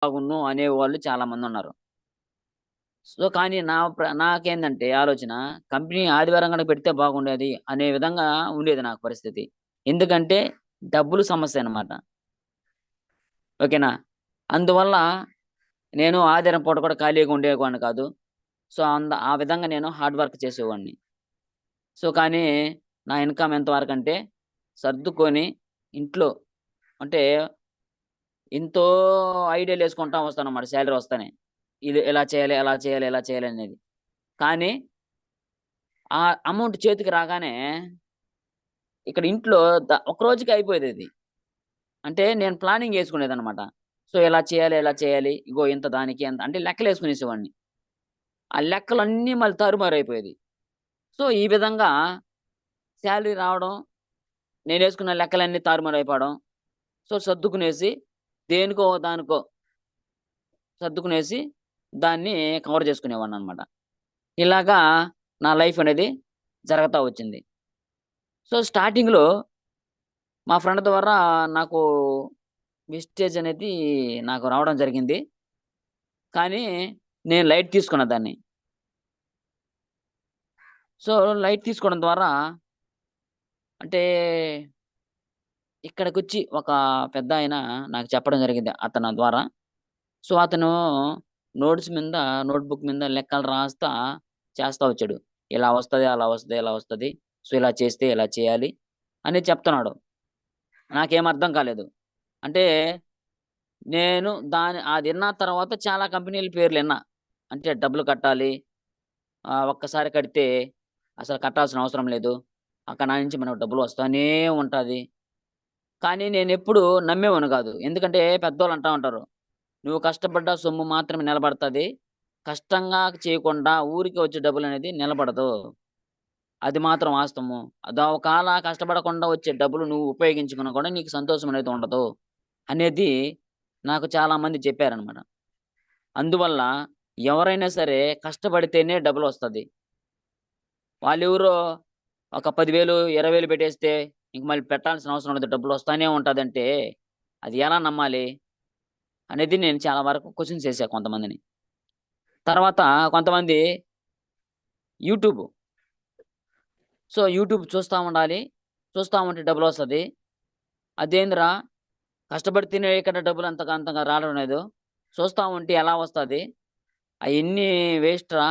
బాగున్ను అనేవాళ్ళు చాలామందున్నారు. సో, కానీ నాకేందంటే ఆలోచన కంపెనీ ఆదివారం గనక పెడితే బాగుండేది అనే విధంగా ఉండేది నాకు పరిస్థితి. ఎందుకంటే డబ్బులు సమస్యనమాట. ఓకేనా? అందువల్ల నేను ఆదివారం పూట కూడా ఖాళీగా ఉండేవాడిని కాదు. సో, ఆ విధంగా నేను హార్డ్ వర్క్ చేసేవాడిని. సో, కానీ నా ఇన్‌కమ్ ఎంత వరకంటే సర్దుకొని ఇంట్లో అంటే ఎంతో ఐడియాలేసుకుంటా వస్తానన్నమాట సాలరీ వస్తానే. ఇది ఇలా చేయాలి, అలా చేయాలి, ఇలా చేయాలి అనేది. కానీ ఆ అమౌంట్ చేతికి రాగానే ఇక్కడ ఇంట్లో ఒక రోజుకి అయిపోయేదది. అంటే నేను ప్లానింగ్ యేసుకునేదన్నమాట. సో, ఇలా చేయాలి, ఇలా చేయాలి. ఇగో ఇంత దానికి ఎంత అంటే లెక్కలేసుకునేసేవాడిని. ఆ లెక్కలన్నీ మళ్ళీ తారుమారైపోయేది. సో, ఈ విధంగా సాలరీ రావడం, నేనేసుకున్న లెక్కలన్నీ తారుమారైపోవడం. సో, సర్దుకునేసి దేనికో దానికో సర్దుకునేసి దాన్ని కవర్ చేసుకునేవాడిననమాట. ఇలాగా నా లైఫ్ అనేది జరగతా వచ్చింది. సో, స్టార్టింగ్‌లో మా ఫ్రెండ్ ద్వారా నాకు విస్టేజ్ అనేది నాకు రావడం జరిగింది. కానీ నేను లైట్ తీసుకున్న దాన్ని. సో, లైట్ తీసుకోవడం ద్వారా అంటే ఇక్కడికొచ్చి ఒక పెద్దాయన నాకు చెప్పడం జరిగింది అతని ద్వారా. సో, అతను నోట్‌బుక్ మీద లెక్కలు రాస్తా చేస్తా వచ్చాడు. ఇలా వస్తది, అలా వస్తది, ఇలా వస్తది. సో, ఇలా చేస్తే ఇలా చేయాలి అని చెప్తున్నాడు. నాకేం అర్థం కాలేదు. అంటే నేను అదిన్న తర్వాత చాలా కంపెనీల పేర్లిన్నా. అంటే డబ్బులు కట్టాలి. ఒక్కసారి కడితే అసలు కట్టాల్సిన అవసరం లేదు. అక్కడ నుంచి మనకు డబ్బులు వస్తానే ఉంటది. కానీ నేనెప్పుడు నమ్మేవాడిని కాదు. ఎందుకంటే పెద్దోళ్ళు అంటా ఉంటారు. "నువ్వు కష్టపడ్డ సొమ్ము మాత్రమే నిలబడతది. కష్టంగా చేయకుండా ఊరికే వచ్చే డబ్బులనేది నిలబడదు. అది మాత్రం వాస్తవము. ఒకవేళ కష్టపడకుండా వచ్చే డబ్బులు నువ్వు ఉపయోగించుకున్నా కూడా నీకు సంతోషం అనేది ఉండదు." అనేది నాకు చాలామంది చెప్పారనమాట. అందువల్ల ఎవరైనా సరే కష్టపడితేనే డబ్బులొస్తది. వాళ్ళెవరో ఒక 10,000, 20,000 పెట్టేస్తే ఇంక మళ్ళీ పెట్టాల్సిన అవసరం లేదు. డబ్బులొస్తానే ఉంటదంటే అది ఎలా నమ్మాలి? అనేది నేను చాలా వరకు క్వెషన్స్ చేశా కొంతమందిని. తర్వాత కొంతమంది యూట్యూబ్. సో, యూట్యూబ్ చూస్తా ఉండాలి. చూస్తా ఉంటే డబ్బులొస్తది. అదేందిరా కష్టపడితేనే ఇక్కడ డబ్బులు అంతగా అంతగా రావడం లేదు. చూస్తా ఉంటే ఎలా వస్తది? అయన్నీ వేస్ట్‌రా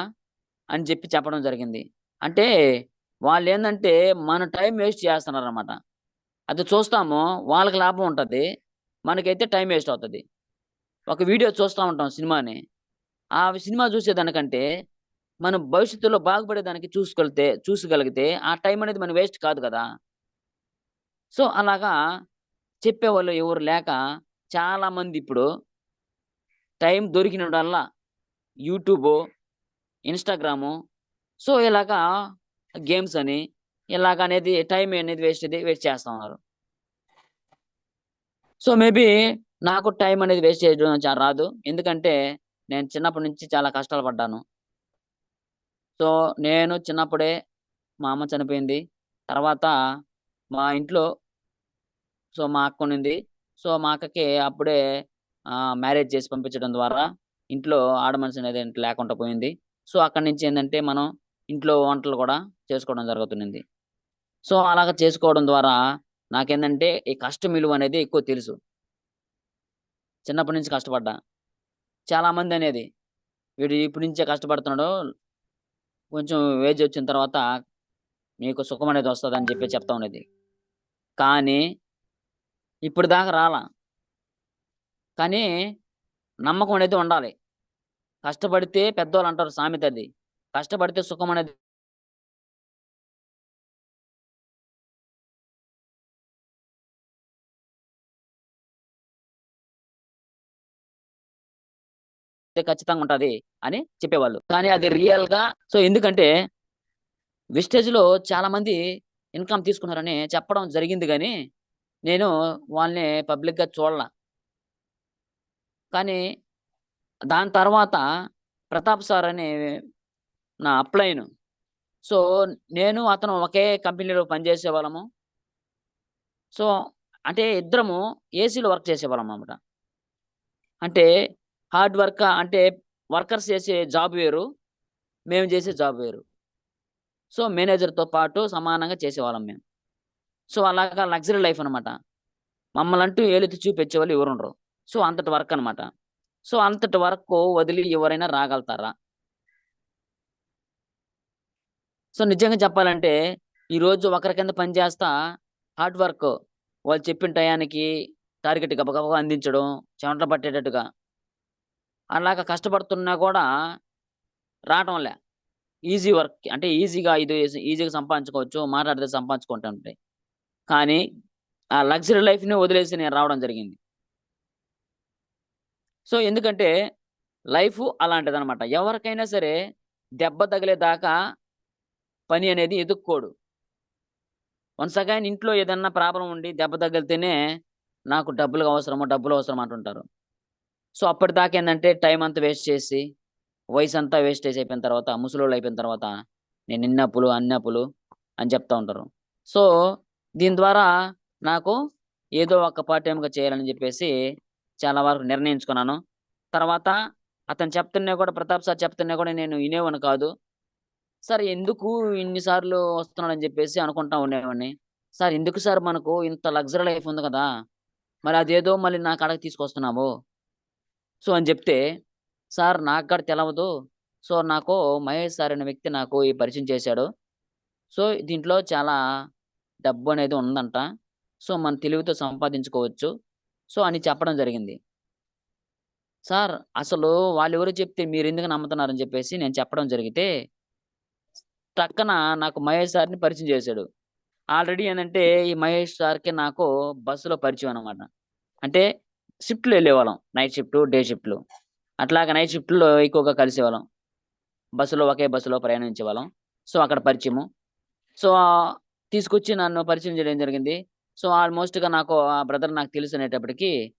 అని చెప్పడం జరిగింది. అంటే వాళ్ళేందంటే మన టైం వేస్ట్ చేస్తన్నారనమాట. అది చూస్తాము, వాళ్ళకి లాభం ఉంటది. మనకైతే టైం వేస్ట్ అవుతది. ఒక వీడియో చూస్తా ఉంటాం సినిమాని. ఆ సినిమా చూసేదానికంటే మనం భవిష్యత్తులో బాగుపడేదానికి చూసుకోగలిగితే ఆ టైం అనేది మన వేస్ట్ కాదు కదా! సో, అలాగా చెప్పేవాళ్ళు ఎవరు లేక చాలామందిప్పుడు టైం దొరికినప్పుడల్లా యూట్యూబో, ఇన్‌స్టాగ్రాము సో, ఇలాగా గేమ్స్ అని ఇలాగనేది టైం అనేది వేస్ట్ చేస్తా ఉన్నారు. సో, మేబీ నాకు టైం అనేది వేస్ట్ చేయడం రాదు. ఎందుకంటే నేను చిన్నప్పటి నుంచి చాలా కష్టాలు పడ్డాను. సో, నేను చిన్నప్పుడే మా అమ్మ చనిపోయింది. తర్వాత మా ఇంట్లో మా అక్కుండింది. సో, మా అక్కకి అప్పుడే మ్యారేజ్ చేసి పంపించడం ద్వారా ఇంట్లో ఆడ మనిషి అనేది లేకుండా పోయింది. సో, అక్కడి నుంచి ఏందంటే మనం ఇంట్లో వంటలు కూడా చేసుకోవడం జరుగుతున్నింది. సో, అలాగా చేసుకోవడం ద్వారా నాకేందంటే ఈ కష్టం విలువనేది ఎక్కువ తెలుసు. చిన్నప్పటి నుంచి కష్టపడ్డా. చాలామందనేది వీడు ఇప్పటి నుంచే కష్టపడుతున్నాడు. కొంచెం ఏజొచ్చిన తర్వాత మీకు సుఖమనేది వస్తదని చెప్తా ఉండేది. కానీ ఇప్పటిదాకా రాలా. కానీ నమ్మకం అనేది ఉండాలి. కష్టపడితే పెద్దోళ్ళంటారు సామెతది. కష్టపడితే సుఖమనేది ఖచ్చితంగా ఉంటది అని చెప్పేవాళ్ళు. కానీ అది రియల్‌గా ఎందుకంటే విస్టేజ్‌లో చాలామంది ఇన్‌కమ్ తీసుకున్నారని చెప్పడం జరిగింది గానీ, నేను వాళ్ళని పబ్లిక్‌గా చూడల. కానీ దాని తర్వాత ప్రతాప్ సార్ అని నా అప్‌లైను. సో, నేను అతను ఒకే కంపెనీలో పనిచేసేవాళ్ళము. సో, అంటే ఇద్దరము ఏసీలో వర్క్ చేసేవాళ్ళమనమాట. అంటే హార్డ్ వర్క్ అంటే వర్కర్స్ చేసే జాబ్ వేరు, మేము చేసే జాబ్ వేరు. సో మేనేజర్తో పాటు సమానంగా చేసేవాళ్ళం మేము. సో అలాగా లగ్జరీ లైఫ్ అనమాట. మమ్మల్ని అంటూ ఏలెత్తి చూపించేవాళ్ళు ఎవరుండరు. సో అంతటి వర్క్ అనమాట. సో అంతటి వరకు వదిలి ఎవరైనా రాగలుగుతారా? సో నిజంగా చెప్పాలంటే ఈరోజు ఒకరి కింద పని చేస్తా హార్డ్ వర్క్ వాళ్ళు చెప్పిన టయానికి టార్గెట్ గబగబా అందించడం చెమటలు పట్టేటట్టుగా అలాగా కష్టపడుతున్నా కూడా రావటంలే. ఈజీ వర్క్ అంటే ఈజీగా ఇది ఈజీగా సంపాదించుకోవచ్చు. మాట్లాడితే సంపాదించుకుంటుంటాయి. కానీ ఆ లగ్జరీ లైఫ్‌ని వదిలేసి నేను రావడం జరిగింది. సో ఎందుకంటే లైఫు అలాంటిదనమాట. ఎవరికైనా సరే దెబ్బ తగిలేదాకా పని అనేది ఎతుక్కోడు. వన్స్ అగైన్ ఇంట్లో ఏదన్నా ప్రాబ్లమ్ ఉండి దెబ్బ తగిలితేనే నాకు డబ్బులు అవసరం అంటుంటారు. సో అప్పటిదాకా ఏందంటే టైం అంతా వేస్ట్ చేసి, వయసంతా వేస్టేజ్ అయిపోయిన తర్వాత, ముసలోళ్ళు అయిపోయిన తర్వాత నేను ఇన్ని అప్పులు, అన్ని అప్పులు అని చెప్తా ఉంటారు. సో దీని ద్వారా నాకు ఏదో ఒక పార్ట్ టైమ్‌గా చేయాలని చెప్పేసి చాలా వరకు నిర్ణయించుకున్నాను. తర్వాత అతను చెప్తున్నా కూడా ప్రతాప్ సార్ చెప్తున్నా కూడా నేను వినేవాడిని కాదు. సార్ ఎందుకు ఇన్ని సార్లు వస్తున్నాడని జెప్పేసి అనుకుంటా ఉండేవాడిని. సార్ ఎందుకు సార్ మనకు ఇంత లగ్జరీ లైఫ్ ఉంది కదా! మరి అదేదో మళ్ళీ నా కాడకి తీసుకొస్తున్నావు. సో, అని జెప్తే, సార్ నాకు కూడా తెలవదు. సో, నాకు మహేష్ సార్ అనే వ్యక్తి నాకు ఈ పరిచయం చేశాడు. సో, దీంట్లో చాలా డబ్బనేది ఉందంట. సో, మన తెలివితో సంపాదించుకోవచ్చు. సో, అని చెప్పడం జరిగింది. సార్ అసలు వాళ్ళెవరో చెప్తే మీరెందుకు నమ్ముతున్నారని జెప్పేసి నేను చెప్పడం జరిగితే, టక్కన నాకు మహేష్ సార్‌ని పరిచయం చేశాడు. ఆల్రెడీ ఏందంటే, ఈ మహేష్ సార్‌కి నాకు బస్సులో పరిచయం అన్నమాట. అంటే షిఫ్ట్‌లో ఎళ్ళేవాళ్ళం. నైట్ షిఫ్టు, డే షిఫ్ట్‌లు. అట్లాగా నైట్ షిఫ్ట్‌లో ఎక్కువగా కలిసేవాళ్ళం. ఒకే బస్సులో ప్రయాణించేవాళ్ళం. సో, అక్కడ పరిచయము. సో, తీసుకొచ్చి నన్ను పరిచయం చేయడం జరిగింది. సో, ఆల్‌మోస్ట్‌గా నాకు ఆ బ్రదర్ నాకు తెలుసనేటప్పటికి,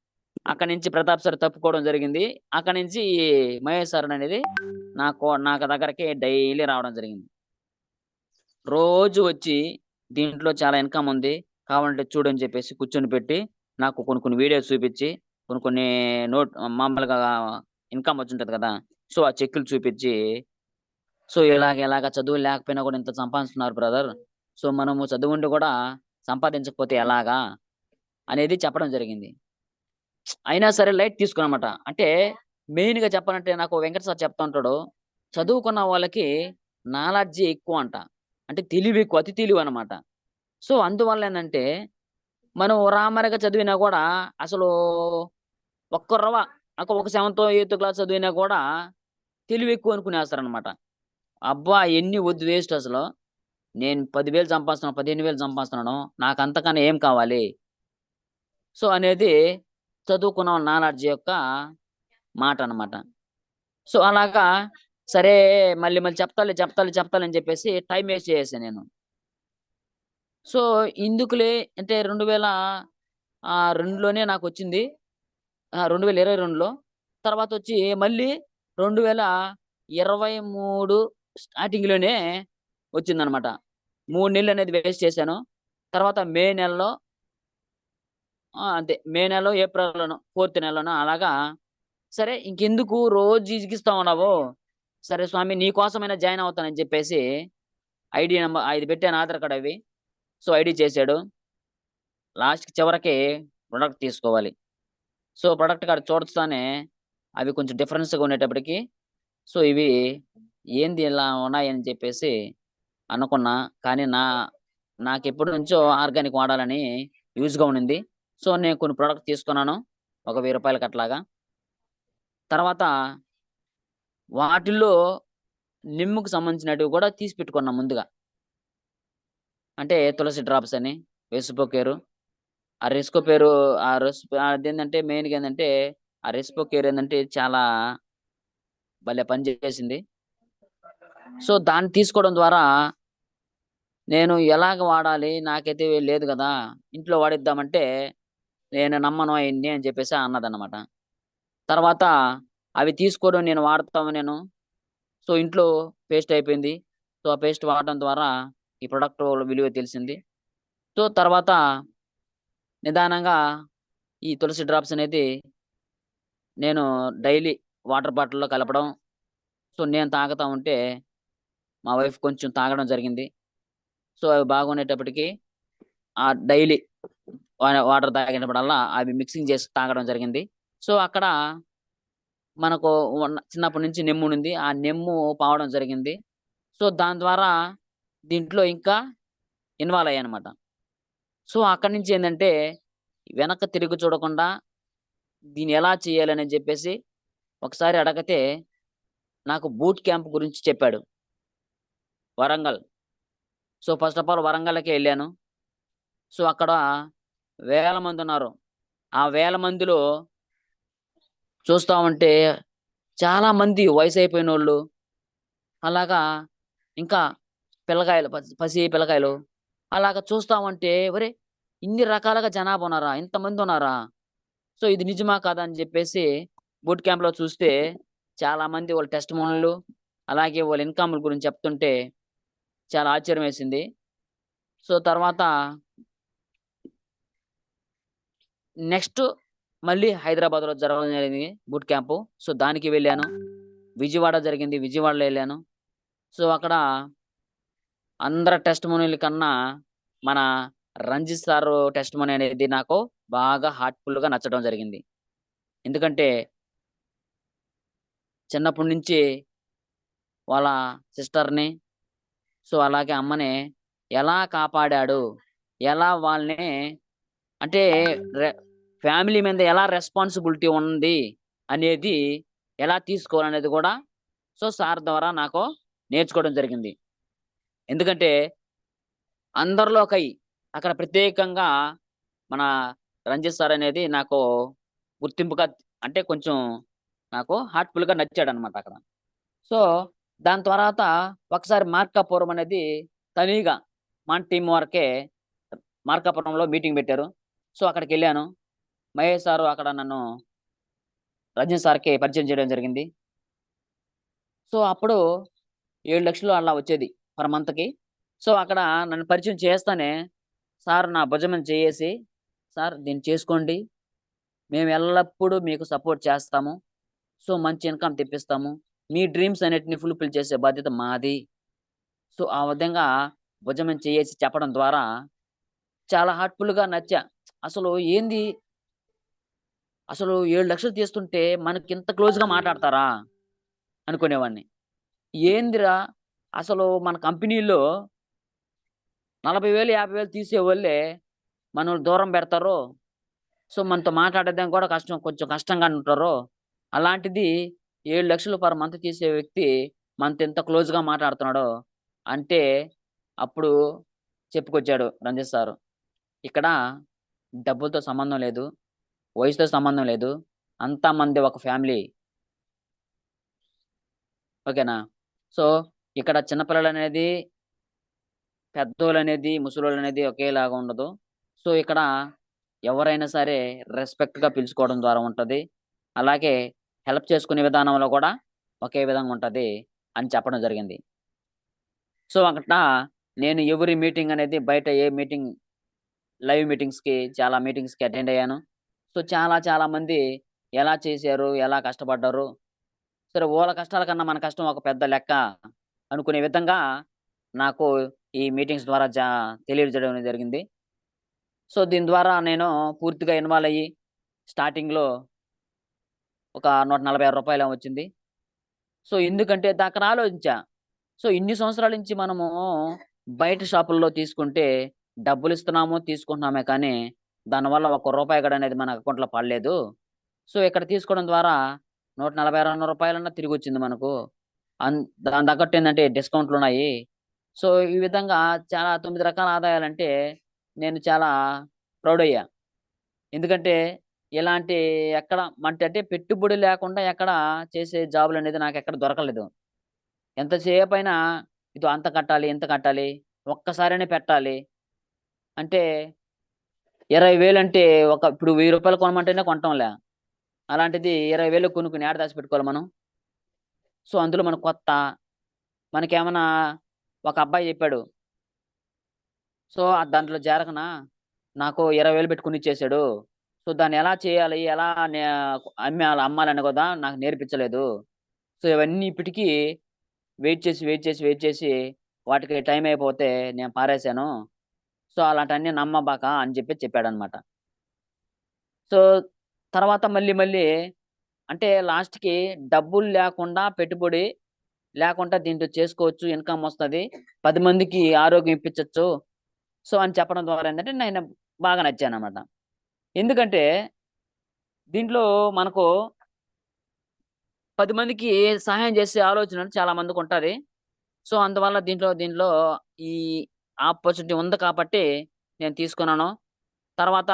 అక్కడి నుంచి ప్రతాప్ సార్ తప్పుకోవడం జరిగింది. అక్కడి నుంచి మహేష్ సార్ అనేది నాకు దగ్గరకి డైలీ రావడం జరిగింది. రోజు వచ్చి దీంట్లో చాలా ఇన్‌కమ్ ఉంది. కావాలంటే చూడని చెప్పేసి కూర్చొని నాకు కొన్ని కొన్ని వీడియోస్ చూపిచ్చి, కొన్ని కొన్ని మామూలుగా ఇన్‌కమ్ వచ్చుంటది కదా! సో, ఆ చెక్కులు చూపిచ్చి, సో, ఇలాగ చదువు లేకపోయినా కూడా ఇంత సంపాదిస్తున్నారు బ్రదర్. సో, మనము చదువుండి కూడా సంపాదించకపోతే ఎలాగా? అనేది చెప్పడం జరిగింది. అయినా సరే లైట్ తీసుకోననమాట. అంటే మెయిన్‌గా చెప్పాలంటే నాకు వెంకట సార్ చెప్తా ఉంటాడు. చదువుకున్న వాళ్ళకి నాలెడ్జి ఎక్కువంట. అంటే తెలివెక్కువ. అతి తెలివనమాట. సో, అందువల్ల ఏందంటే, మనం రామరిగా చదివినా గూడా అసలు ఒక్క రవ ఒక సెవెంతో, ఎయిత్ క్లాస్ చదివినా గూడా తెలివెక్కువ అనుకునేస్తారనమాట. అబ్బా! ఎన్ని వద్దు వేస్ట్ అసలు. నేను 10,000 సంపాదిస్తున్నాను, 15,000 సంపాదిస్తున్నాను. నాకంతకన్నా ఏం కావాలి? సో, అనేది చదువుకున్న నాలెడ్జ్ యొక్క మాటనమాట. సో, అలాగా సరే మళ్ళీ చెప్తాలే అని చెప్పేసి టైమ్ వేస్ట్ చేసేసా నేను. సో, ఇందుకులే అంటే 2,002లోనే నాకొచ్చింది. 2022లో. తర్వాతొచ్చి మళ్ళీ 2023 స్టార్టింగ్‌లోనే వచ్చిందనమాట. 3 నెలలనేది వేస్ట్ చేశాను. తర్వాత మే నెలలో అంతే. మే నెలలో, ఏప్రిల్‌లోనో, ఫోర్త్ నెలలోనో అలాగా సరే ఇంకెందుకు రోజు ఇసిగిస్తా ఉన్నావు. సరే స్వామి నీ కోసమైనా జాయిన్ అవుతానని చెప్పేసి ఇది పెట్టాను ఆధార్ కార్డ్ అవి. సో, ఐడీ చేశాడు. లాస్ట్‌కి చివరికి ప్రొడక్ట్ తీసుకోవాలి. సో, ప్రొడక్ట్ కార్డ్ చూడస్తానే అవి కొంచెం డిఫరెన్స్‌గా ఉండేటప్పటికి సో, ఇవి ఏంది ఇలా ఉన్నాయని చెప్పేసి అనుకున్నా. కానీ నాకెప్పటి నుంచో ఆర్గానిక్ వాడాలని యూజ్‌గా ఉండింది. సో, నేను కొన్ని ప్రొడక్ట్ తీసుకున్నాను. ఒక రూ. 1000 అట్లాగా. తర్వాత వాటిల్లో నిమ్ముకు సంబంధించినటివి కూడా తీసి పెట్టుకున్నా ముందుగా. అంటే తులసి డ్రాప్స్ అని, రెసిపో కేరు. ఆ రెస్కో పేరు అదేందంటే మెయిన్‌గా ఏందంటే ఆ రెసిపో కేర్ ఏందంటే చాలా భలే పని చేసింది. సో, దాన్ని తీసుకోవడం ద్వారా నేను ఎలాగ వాడాలి? నాకైతే లేదు గదా! ఇంట్లో వాడిద్దామంటే, నేను నమ్మను అయన్ని అని చెప్పేసి అన్నదన్నమాట. తర్వాత అవి తీసుకోవడం నేను వాడతాము నేను. సో, ఇంట్లో పేస్ట్ అయిపోయింది. సో, ఆ పేస్ట్ వాడడం ద్వారా ఈ ప్రొడక్ట్ విలువ తెలిసింది. సో, తర్వాత నిదానంగా ఈ తులసి డ్రాప్స్ అనేది నేను డైలీ వాటర్ బాటిల్‌లో కలపడం. సో, నేను తాగుతా ఉంటే మా వైఫ్ కొంచెం తాగడం జరిగింది. సో, అవి బాగుండేటప్పటికి డైలీ వాటర్ తాగేటప్పుడల్లా అవి మిక్సింగ్ చేసి తాగడం జరిగింది. సో, అక్కడ మనకు చిన్నప్పటి నుంచి నెమ్ముండింది. ఆ నెమ్ము పావడం జరిగింది. సో, దాని ద్వారా దీంట్లో ఇంకా ఇన్వాల్వ్ అయ్యానన్నమాట. సో, అక్కడి నుంచి ఏందంటే వెనక్కి తిరిగి చూడకుండా దీన్ని ఎలా చేయాలని జెప్పేసి ఒకసారి అడగతే నాకు బూట్ క్యాంప్ గురించి చెప్పాడు. Warangal. So, first of all వరంగల్‌కే ఎళ్ళాను. సో, అక్కడ వేల మందున్నారు. ఆ వేల మందిలో చూస్తా ఉంటే చాలా మంది వయసైపోయినోళ్ళు, అలాగా ఇంకా పిల్లకాయలు పసి పిల్లకాయలు అలాగా చూస్తా ఉంటే ఒరేయ్! ఇన్ని రకాలుగా జనాభా ఉన్నారా? ఇంతమందున్నారా? సో, ఇది నిజమా? కాదా? అని జెప్పేసి బూట్ క్యాంప్‌లో చూస్తే చాలామంది వాళ్ళ టెస్టిమోనీలు అలాగే వాళ్ళ ఇన్‌కమ్‌ల గురించి చెప్తుంటే చాలా ఆశ్చర్యమేసింది. సో, తర్వాత నెక్స్ట్ మళ్ళీ హైదరాబాద్‌లో జరగడం జరిగింది బూట్ క్యాంపు. సో, దానికి వెళ్ళాను. విజయవాడ జరిగింది. విజయవాడలో ఎళ్ళాను. సో, అక్కడ అందరి టెస్టిమోనీల కన్నా మన రంజిత్ సారు టెస్టిమోనీ అనేది నాకు బాగా హార్ట్‌ఫుల్‌గా నచ్చడం జరిగింది. ఎందుకంటే చిన్నప్పటి నుంచి వాళ్ళ సిస్టర్‌ని, సో, అలాగే అమ్మని ఎలా కాపాడాడు? ఎలా వాళ్ళని అంటే రె ఫ్యామిలీ మీద ఎలా రెస్పాన్సిబిలిటీ ఉంది అనేది ఎలా తీసుకోవాలనేది గూడా సో, సార్ ద్వారా నాకు నేర్చుకోవడం జరిగింది. ఎందుకంటే అందరిలో అక్కడ ప్రత్యేకంగా మన రంజిత్ సార్ అనేది నాకు గుర్తింపుగా అంటే కొంచెం నాకు హార్ట్‌ఫుల్‌గా నచ్చాడన్నమాట అక్కడ. సో, దాని తర్వాత ఒకసారి మార్కాపురం అనేది తనీగా మన టీమ్ వరకే మార్కాపురంలో మీటింగ్ పెట్టారు. సో, అక్కడికెళ్ళాను. మహేష్ సారు అక్కడ నన్ను రంజిత్ సార్‌కి పరిచయం చేయడం జరిగింది. సో, అప్పుడు 7,00,000 అలా వచ్చేది పర్ మంత్‌కి. సో, అక్కడ నన్ను పరిచయం చేస్తానే సార్ నా భుజం మీద చెయ్యేసి, "సార్ దీన్ని చేసుకోండి. మేము ఎల్లప్పుడూ మీకు సపోర్ట్ చేస్తాము. సో, మంచి ఇన్‌కమ్ తెప్పిస్తాము. మీ డ్రీమ్స్ అన్నిటిని ఫుల్‌ఫిల్ చేసే బాధ్యత మాది." సో, ఆ విధంగా భుజం మీద చెయ్యేసి చెప్పడం ద్వారా చాలా హార్ట్‌ఫుల్‌గా నచ్చా. అసలు ఏంది అసలు 7,00,000 తీస్తుంటే మనకింత క్లోజ్‌గా మాట్లాడతారా? అనుకునేవాడిని. ఏందిరా అసలు మన కంపెనీలో 40,000, 50,000 తీసేవోళ్ళే మనల్ని దూరం బెడతారు. సో, మనతో మాట్లాడడం కూడా కొంచెం కష్టంగా ఉంటారు. అలాంటిది 7,00,000 పర్ మంత్ తీసే వ్యక్తి మనతో ఇంత క్లోజ్‌గా మాట్లాడుతున్నాడు అంటే, అప్పుడు చెప్పుకొచ్చాడు రంజిత్ సారు. ఇక్కడ డబ్బులతో సంబంధం లేదు. వయసుతో సంబంధం లేదు. అంతా మనది ఒక ఫ్యామిలీ. ఓకేనా? సో, ఇక్కడ చిన్న పిల్లలనేది, పెద్దోళ్ళనేది, ముసలోళ్ళనేది ఒకేలాగా ఉండదు. సో, ఇక్కడ ఎవరైనా సరే రెస్పెక్ట్‌గా పిలుచుకోవడం ద్వారా ఉంటది. అలాగే హెల్ప్ చేసుకునే విధానంలో కూడా ఒకే విధంగా ఉంటది అని చెప్పడం జరిగింది. సో, అక్కడ నేను ఎవ్రి మీటింగ్ అనేది బయట ఏ మీటింగ్ లైవ్ మీటింగ్స్‌కి చాలా మీటింగ్స్‌కి అటెండ్ అయ్యాను. సో, చాలా చాలా మంది ఎలా చేశారు? ఎలా కష్టపడ్డారు? సరే వాళ్ళ కష్టాల కన్నా మన కష్టం ఒక పెద్ద లెక్క అనుకునే విధంగా నాకు ఈ మీటింగ్స్ ద్వారా తెలియజేయడం అనేది జరిగింది. సో, దీని ద్వారా నేను పూర్తిగా ఇన్వాల్వ్ అయ్యి స్టార్టింగ్‌లో ఒక రూ. 146 ఏమో వచ్చింది. సో, ఎందుకంటే అక్కడ ఆలోచించా. సో, ఇన్ని సంవత్సరాల నుంచి మనము బయట షాపుల్లో తీసుకుంటే డబ్బులిస్తున్నాము, తీసుకుంటున్నామే కానీ దానివల్ల ఒక్క రూపాయి కూడా అనేది మన అకౌంట్‌లో పడలేదు. సో, ఇక్కడ తీసుకోవడం ద్వారా రూ. 146 తిరిగొచ్చింది మనకు. అన్ దానికి తగ్గట్టు ఏందంటే డిస్కౌంట్లున్నాయి. సో, ఈ విధంగా చాలా 9 రకాల ఆదాయాలంటే నేను చాలా ప్రౌడయ్యా. ఎందుకంటే ఇలాంటి ఎక్కడ అంటే పెట్టుబడి లేకుండా ఎక్కడ చేసే జాబులనేది నాకెక్కడ దొరకలేదు. ఎంతసేపయినా ఇదో అంత కట్టాలి, ఇంత కట్టాలి, ఒక్కసారైనా పెట్టాలి. అంటే 20,000 అంటే ఇప్పుడు రూ. 1000 కొనమంటేనే కొంటాంలే. అలాంటిది 20,000 కొనుక్కొని ఏడ దాచిపెట్టుకోవాలి మనం? సో, అందులో మనం కొత్త. మనకేమన్నా ఒక అబ్బాయి చెప్పాడు. సో, దాంట్లో చేరకనా నాకు 20,000 పెట్టి కొనిచ్చేసాడు. సో దాన్ని ఎలా చేయాలి, ఎలా అమ్మాలని కూడా నాకు నేర్పించలేదు. సో ఇవన్నీ ఇప్పటికీ వెయిట్ చేసి వాటికి టైం అయిపోతే నేను పారేశాను. సో అలాంటివన్నీ నమ్మబాక అని చెప్పాడనమాట. సో తర్వాత మళ్ళీ అంటే లాస్ట్‌కి డబ్బులు లేకుండా పెట్టుబడి లేకుండా దీంట్లో చేసుకోవచ్చు. ఇన్‌కమ్ వస్తది. 10 మందికి ఆరోగ్యం ఇప్పించొచ్చు. సో అని చెప్పడం ద్వారా ఏందంటే నేను బాగా నచ్చాననమాట. ఎందుకంటే దీంట్లో మనకు 10 మందికి సహాయం చేసే ఆలోచన చాలా మందికుంటది. సో అందువల్ల దీంట్లో ఈ ఆపర్చునిటీ ఉంది కాబట్టి నేను తీసుకున్నాను. తర్వాత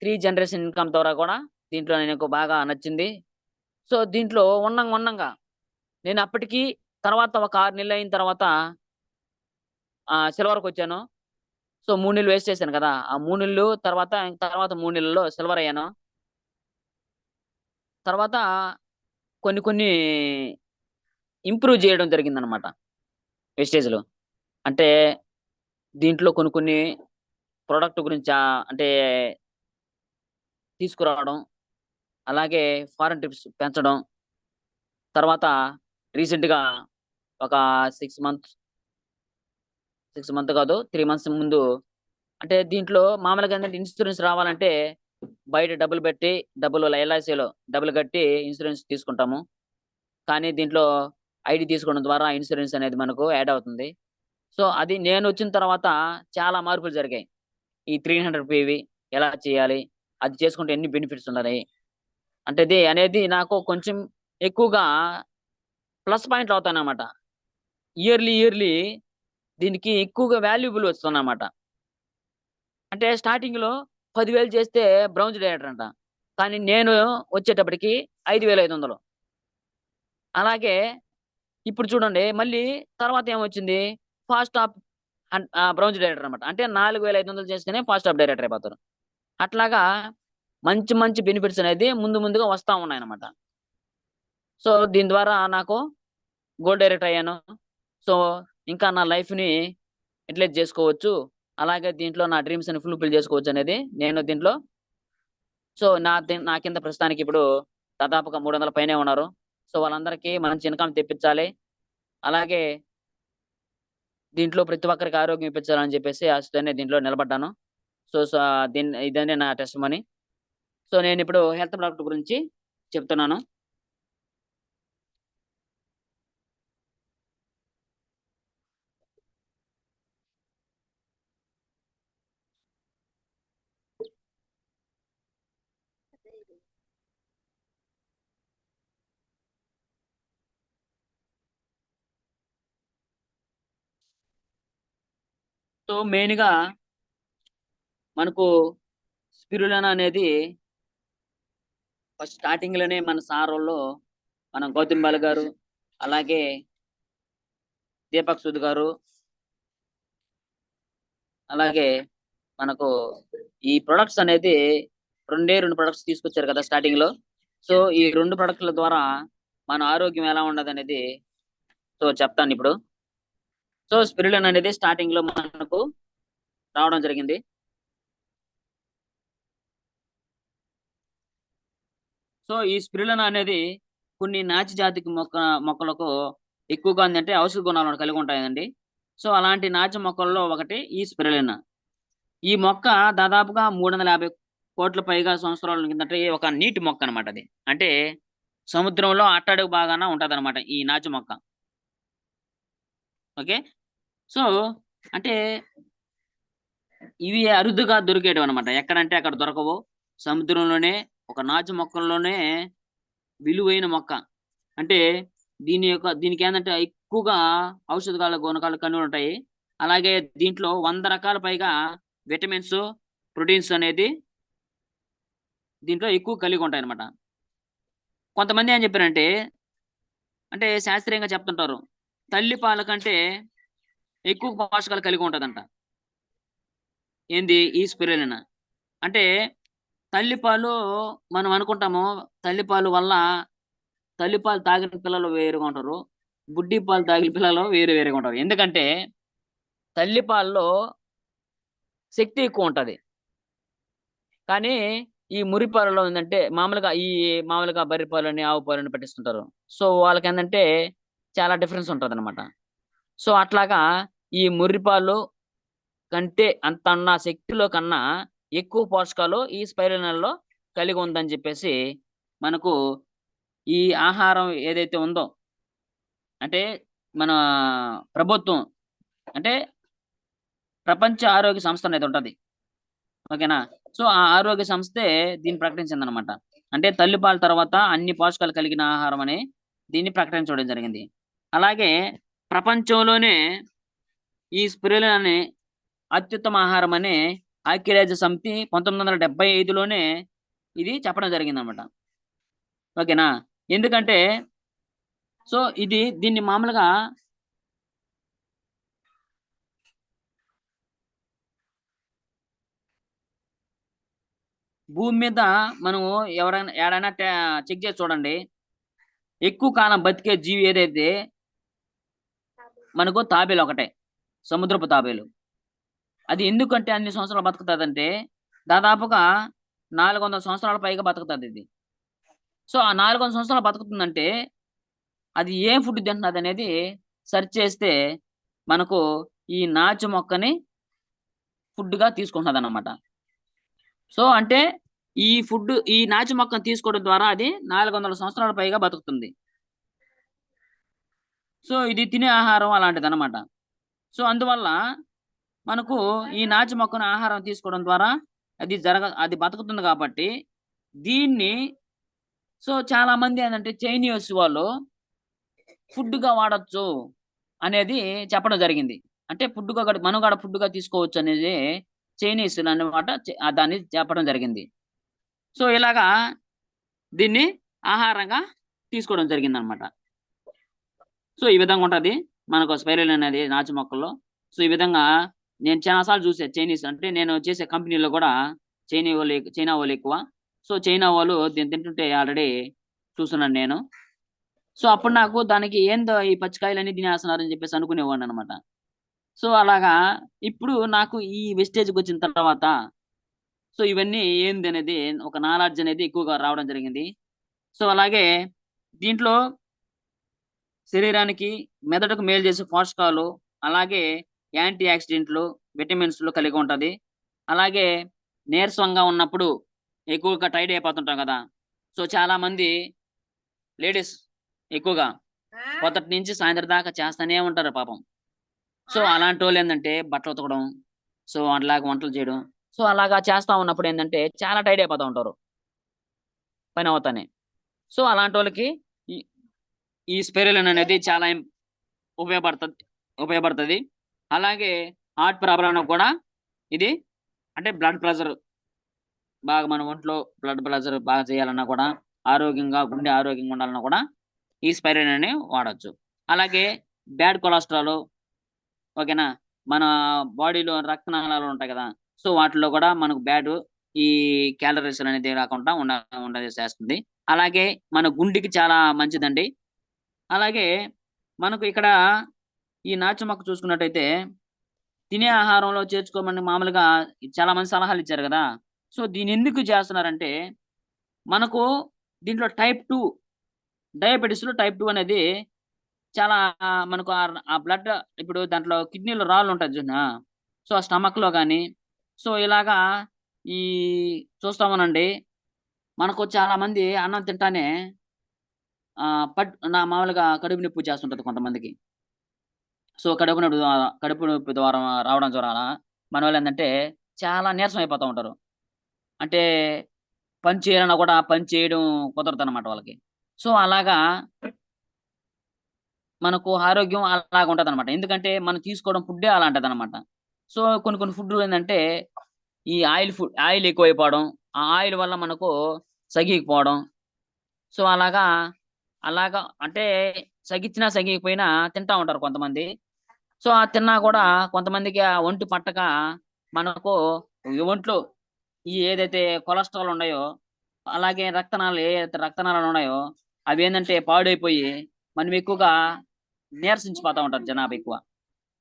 3 జనరేషన్ ఇన్‌కమ్ ద్వారా కూడా దీంట్లో నాకు బాగా నచ్చింది. సో దీంట్లో ఉన్నంగా నేను అప్పటికి తర్వాత ఒక 6 నెలలయిన తర్వాత సిల్వర్‌కొచ్చాను. సో 3 నెలలు వేస్ట్ చేశాను కదా! ఆ 3 నెలలు తర్వాత 3 నెలల్లో సిల్వర్ అయ్యాను. తర్వాత కొన్ని ఇంప్రూవ్ చేయడం జరిగిందనమాట వెస్టేజ్‌లో. అంటే దీంట్లో కొన్ని ప్రొడక్ట్ గురించి అంటే తీసుకురావడం, అలాగే ఫారెన్ ట్రిప్స్ పెంచడం. తర్వాత రీసెంట్‌గా ఒక 6 మంత్స్ 6 మంత్ కాదు 3 మంత్స్ ముందు అంటే దీంట్లో మామూలుగా ఏందంటే ఇన్స్యూరెన్స్ రావాలంటే బయట డబ్బులు ఎల్ఐసీలో డబ్బులు కట్టి ఇన్స్యూరెన్స్ తీసుకుంటాము. కానీ దీంట్లో ఐడీ తీసుకోవడం ద్వారా ఇన్స్యూరెన్స్ అనేది మనకు యాడ్ అవుతుంది. సో అది నేనొచ్చిన తర్వాత చాలా మార్పులు జరిగాయి. ఈ 300 పీవీ ఎలా చేయాలి? అది చేసుకుంటే ఎన్ని బెనిఫిట్స్ ఉన్నాయి? అంటే ఇది అనేది నాకు కొంచెం ఎక్కువగా ప్లస్ పాయింట్లు అవుతాయన్నమాట. ఇయర్లీ దీనికి ఎక్కువగా వాల్యుబుల్ వస్తుందన్నమాట. అంటే స్టార్టింగ్‌లో 10,000 చేస్తే బ్రౌన్స్ డైరెక్టర్ అంట. కానీ నేను వచ్చేటప్పటికి 5,500. అలాగే ఇప్పుడు చూడండి మళ్ళీ తర్వాత ఏమొచ్చింది ఫాస్ట్ టాప్ బ్రౌన్స్ డైరెక్టర్ అన్నమాట. అంటే 4,500 చేస్తేనే ఫాస్ట్ టాప్ డైరెక్టర్ అయిపోతారు. అట్లాగా మంచి బెనిఫిట్స్ అనేది ముందుగా వస్తా ఉన్నాయన్నమాట. సో దీని ద్వారా నాకు గోల్డ్ డైరెక్టర్ అయ్యాను. సో ఇంకా నా లైఫ్‌ని యుటిలైజ్ చేసుకోవచ్చు. అలాగే దీంట్లో నా డ్రీమ్స్‌ని ఫుల్‌ఫిల్ చేసుకోవచ్చనేది నేను దీంట్లో సో నా కింద ప్రస్తుతానికి ఇప్పుడు దాదాపుగా 300 పైనే ఉన్నారు. సో వాళ్ళందరికీ మంచి ఇన్‌కమ్ తెప్పించాలి. అలాగే దీంట్లో ప్రతి ఒక్కరికి ఆరోగ్యం ఇప్పించాలని చెప్పేసి ఆశతోనే దీంట్లో నిలబడ్డాను. సో స ఇదండి నా టెస్టిమనీ. సో నేనిప్పుడు హెల్త్ ప్రొడక్ట్ గురించి చెప్తున్నాను. సో మెయిన్‌గా మనకు స్పిరులినా అనేది ఫస్ట్ స్టార్టింగ్‌లోనే మన సారోళ్ళు మన గౌతమ్ బాల గారు, అలాగే దీపక్ సూద్ గారు, అలాగే మనకు ఈ ప్రొడక్ట్స్ అనేది 2 ప్రొడక్ట్స్ తీసుకొచ్చారు కదా! స్టార్టింగ్‌లో. సో, ఈ 2 ప్రొడక్ట్‌ల ద్వారా మన ఆరోగ్యం ఎలా ఉండదనేది సో, చెప్తానిప్పుడు. సో, స్పిరులినా అనేది స్టార్టింగ్‌లో మనకు రావడం జరిగింది. సో, ఈ స్పిరులినా అనేది కొన్ని నాచు జాతికి మొక్కలకు ఎక్కువగా ఏందంటే ఔషధ గుణాలను కలిగి ఉంటాయండి. సో, అలాంటి నాచు మొక్కల్లో ఒకటి ఈ స్పిరులినా. ఈ మొక్క దాదాపుగా 350 కోట్ల పైగా సంవత్సరాల కిందట ఒక నీటి మొక్కనమాట అది. అంటే సముద్రంలో అట్టడుగు భాగాన ఉంటదనమాట ఈ నాచు మొక్క. ఓకే. సో, అంటే ఇవి అరుదుగా దొరికేటివనమాట. ఎక్కడంటే అక్కడ దొరకవు. సముద్రంలోనే ఒక నాచు మొక్కల్లోనే విలువైన మొక్క. అంటే దీనికేందంటే ఎక్కువగా ఔషధ గుణకాలు కనులుంటాయి. అలాగే దీంట్లో 100 రకాల పైగా విటమిన్స్, ప్రోటీన్స్ అనేది దీంట్లో ఎక్కువ కలిగుంటాయనమాట. కొంతమంది ఏం చెప్పారంటే, అంటే శాస్త్రీయంగా చెప్తుంటారు. తల్లి పాల కంటే ఎక్కువ పోషకాలు కలిగి ఉంటదంట. ఏంది? ఈ స్పిరులినా. అంటే తల్లిపాలు మనం అనుకుంటాము, తల్లిపాలు వల్ల తల్లిపాలు తాగిన పిల్లలు వేరుగా ఉంటారు. బుడ్డి పాలు తాగిన పిల్లలు వేరుగా ఉంటారు. ఎందుకంటే తల్లి పాలలో శక్తి ఎక్కువుంటది. కానీ ఈ మురిపాలలో ఏంటంటే మామూలుగా బర్రె పాలని ఆవు పాలని పట్టిస్తుంటారు. సో వాళ్ళకి ఏంటంటే చాలా డిఫరెన్స్ ఉంటుంది అనమాట. సో అట్లాగా ఈ ముర్రిపాలు కంటే అంత ఉన్న శక్తిలో కన్నా ఎక్కువ పోషకాలు ఈ స్పైరులినాలో కలిగి ఉందని చెప్పేసి మనకు ఈ ఆహారం ఏదైతే ఉందో, అంటే మన ప్రభుత్వం, అంటే ప్రపంచ ఆరోగ్య సంస్థ అనేది ఉంటది. ఓకేనా? సో ఆ ఆరోగ్య సంస్థే దీన్ని ప్రకటించిందనమాట. అంటే తల్లిపాల తర్వాత అన్ని పోషకాలు కలిగిన ఆహారం అని దీన్ని ప్రకటించడం జరిగింది. అలాగే ప్రపంచంలోనే ఈ స్పిరులినాని అత్యుత్తమ ఆహారం అని ఐక్యరాజ్య సమితి 1975లోనే ఇది చెప్పడం జరిగిందనమాట. ఓకేనా? ఎందుకంటే సో దీన్ని మామూలుగా భూమి మీద మనము ఎవరైనా ఏడైనా చెక్ చేసి చూడండి. ఎక్కువ కాలం బతికే జీవి ఏదైతే మనకు తాబేలు ఒకటే. సముద్రపు తాబేలు. అది ఎందుకంటే అన్ని సంవత్సరాలు బతుకుతదంటే దాదాపుగా 400 సంవత్సరాల పైగా బతుకుతదిది. సో ఆ 400 సంవత్సరాలు బతుకుతుందంటే అది ఏం ఫుడ్ తింటున్నదనేది సెర్చ్ చేస్తే మనకు ఈ నాచు మొక్కని ఫుడ్‌గా తీసుకుంటున్నదన్నమాట. సో అంటే ఈ నాచు మొక్కను తీసుకోవడం ద్వారా అది 400 సంవత్సరాల పైగా బతుకుతుంది. సో ఇది తినే ఆహారం అలాంటిదన్నమాట. సో అందువల్ల మనకు ఈ నాచు మొక్కను ఆహారం తీసుకోవడం ద్వారా అది బతుకుతుంది కాబట్టి దీన్ని సో చాలామంది ఏందంటే చైనీస్ వాళ్ళు ఫుడ్‌గా వాడొచ్చు అనేది చెప్పడం జరిగింది. అంటే మనం కూడా ఫుడ్‌గా తీసుకోవచ్చు అనేది చైనీసులన్నమాట దాన్ని చెప్పడం జరిగింది. సో ఇలాగా దీన్ని ఆహారంగా తీసుకోవడం జరిగిందనమాట. సో ఈ విధంగా ఉంటది. మనకు స్పైరులినా అనేది నాచు మొక్కల్లో. సో ఈ విధంగా నేను చాలా సార్లు చూసా చైనీస్ అంటే నేను చేసే కంపెనీలో కూడా చైనా వాళ్ళు ఎక్కువ. సో చైనా వాళ్ళు దీన్ని తింటుంటే ఆల్రెడీ చూసున్నాను నేను. సో అప్పుడు నాకు దానికి ఏందో ఈ పచ్చికాయలన్నీ తినేస్తున్నారని చెప్పేసి అనుకునేవాడిననమాట. సో అలాగా ఇప్పుడు నాకు ఈ వెస్టేజ్‌కొచ్చిన తర్వాత సో ఇవన్నీ ఏందనేది ఒక నాలెడ్జ్ అనేది ఎక్కువగా రావడం జరిగింది. సో అలాగే దీంట్లో శరీరానికి, మెదడుకు మేలు చేసే పోషకాలు, అలాగే యాంటీ ఆక్సిడెంట్లు, విటమిన్స్‌లు కలిగి ఉంటది. అలాగే నీరసంగా ఉన్నప్పుడు ఎక్కువగా టైర్డ్ అయిపోతుంటాం గదా! సో చాలామంది లేడీస్ ఎక్కువగా పొద్దుటి నుంచి సాయంత్రం దాకా చేస్తానే ఉంటారు పాపం. సో అలాంటోళ్ళేందంటే బట్టలు ఉతకడం, సో అట్లాగా వంటలు చేయడం. సో అలాగా చేస్తా ఉన్నప్పుడు ఏందంటే చాలా టైర్డ్ అయిపోతా ఉంటారు పని అవుతానే. సో అలాంటోళ్ళకి ఈ ఈ స్పైరులినా అనేది చాలా ఉపయోగపడతది ఉపయోగపడతది. అలాగే హార్ట్ ప్రాబ్లమ్‌కి కూడా ఇది అంటే మన ఒంట్లో బ్లడ్ ప్రెషర్ బాగా చేయాలన్నా కూడా, గుండె ఆరోగ్యంగా ఉండాలన్నా కూడా ఈ స్పైరులినాని వాడొచ్చు. అలాగే బ్యాడ్ కొలెస్ట్రాల్ ఓకేనా? మన బాడీలో రక్తనాళాలు ఉంటాయి కదా! సో వాటిలో కూడా మనకు ఈ క్యాలరీస్ అనేది రాకుండా చేస్తుంది. అలాగే మన గుండెకి చాలా మంచిదండి. అలాగే మనకు ఇక్కడ ఈ నాచు మొక్క చూసుకున్నట్టయితే తినే ఆహారంలో చేర్చుకోమని మామూలుగా చాలా మంది సలహాలిచ్చారు గదా! సో దీన్నెందుకు చేస్తున్నారంటే మనకు దీంట్లో టైప్ 2 డయాబెటిస్‌లో టైప్ 2 అనేది చాలా మనకు ఆ బ్లడ్ ఇప్పుడు దాంట్లో కిడ్నీలో రాళ్ళుంటది చూసినా? సో ఆ స్టమక్‌లో గాని, సో ఇలాగా ఈ చూస్తామనండి. మనకు చాలా మంది అన్నం తింటానే మామూలుగా కడుపు నొప్పి వచ్చేస్తుంటది కొంతమందికి. సో కడుపు నొప్పి ద్వారా రావడం ద్వారా మనోళ్ళేందంటే చాలా నీరసం అయిపోతా ఉంటారు. అంటే పని చేయాలన్నా కూడా పని చేయడం కుదరదనమాట వాళ్ళకి. సో అలాగా మనకు ఆరోగ్యం అలాగుంటదనమాట. ఎందుకంటే మనం తీసుకోవడం ఫుడ్డే అలాంటిదనమాట. సో కొన్ని కొన్ని ఫుడ్‌లు ఏందంటే ఈ ఆయిల్ ఎక్కువైపోవడం, ఆ ఆయిల్ వల్ల మనకు సగిగిపోవడం. సో అలాగా అంటే సగియకపోయినా తింటా ఉంటారు కొంతమంది. సో ఆ తిన్నా కూడా కొంతమందికి ఆ ఒంటి పట్టక మనకు ఈ ఒంట్లో ఏదైతే కొలెస్ట్రాల్ ఉన్నాయో, అలాగే ఏదైతే రక్తనాళాలు ఉన్నాయో అవేందంటే పాడైపోయి మనం ఎక్కువగా నీరసించిపోతా ఉంటారు జనాభా ఎక్కువ.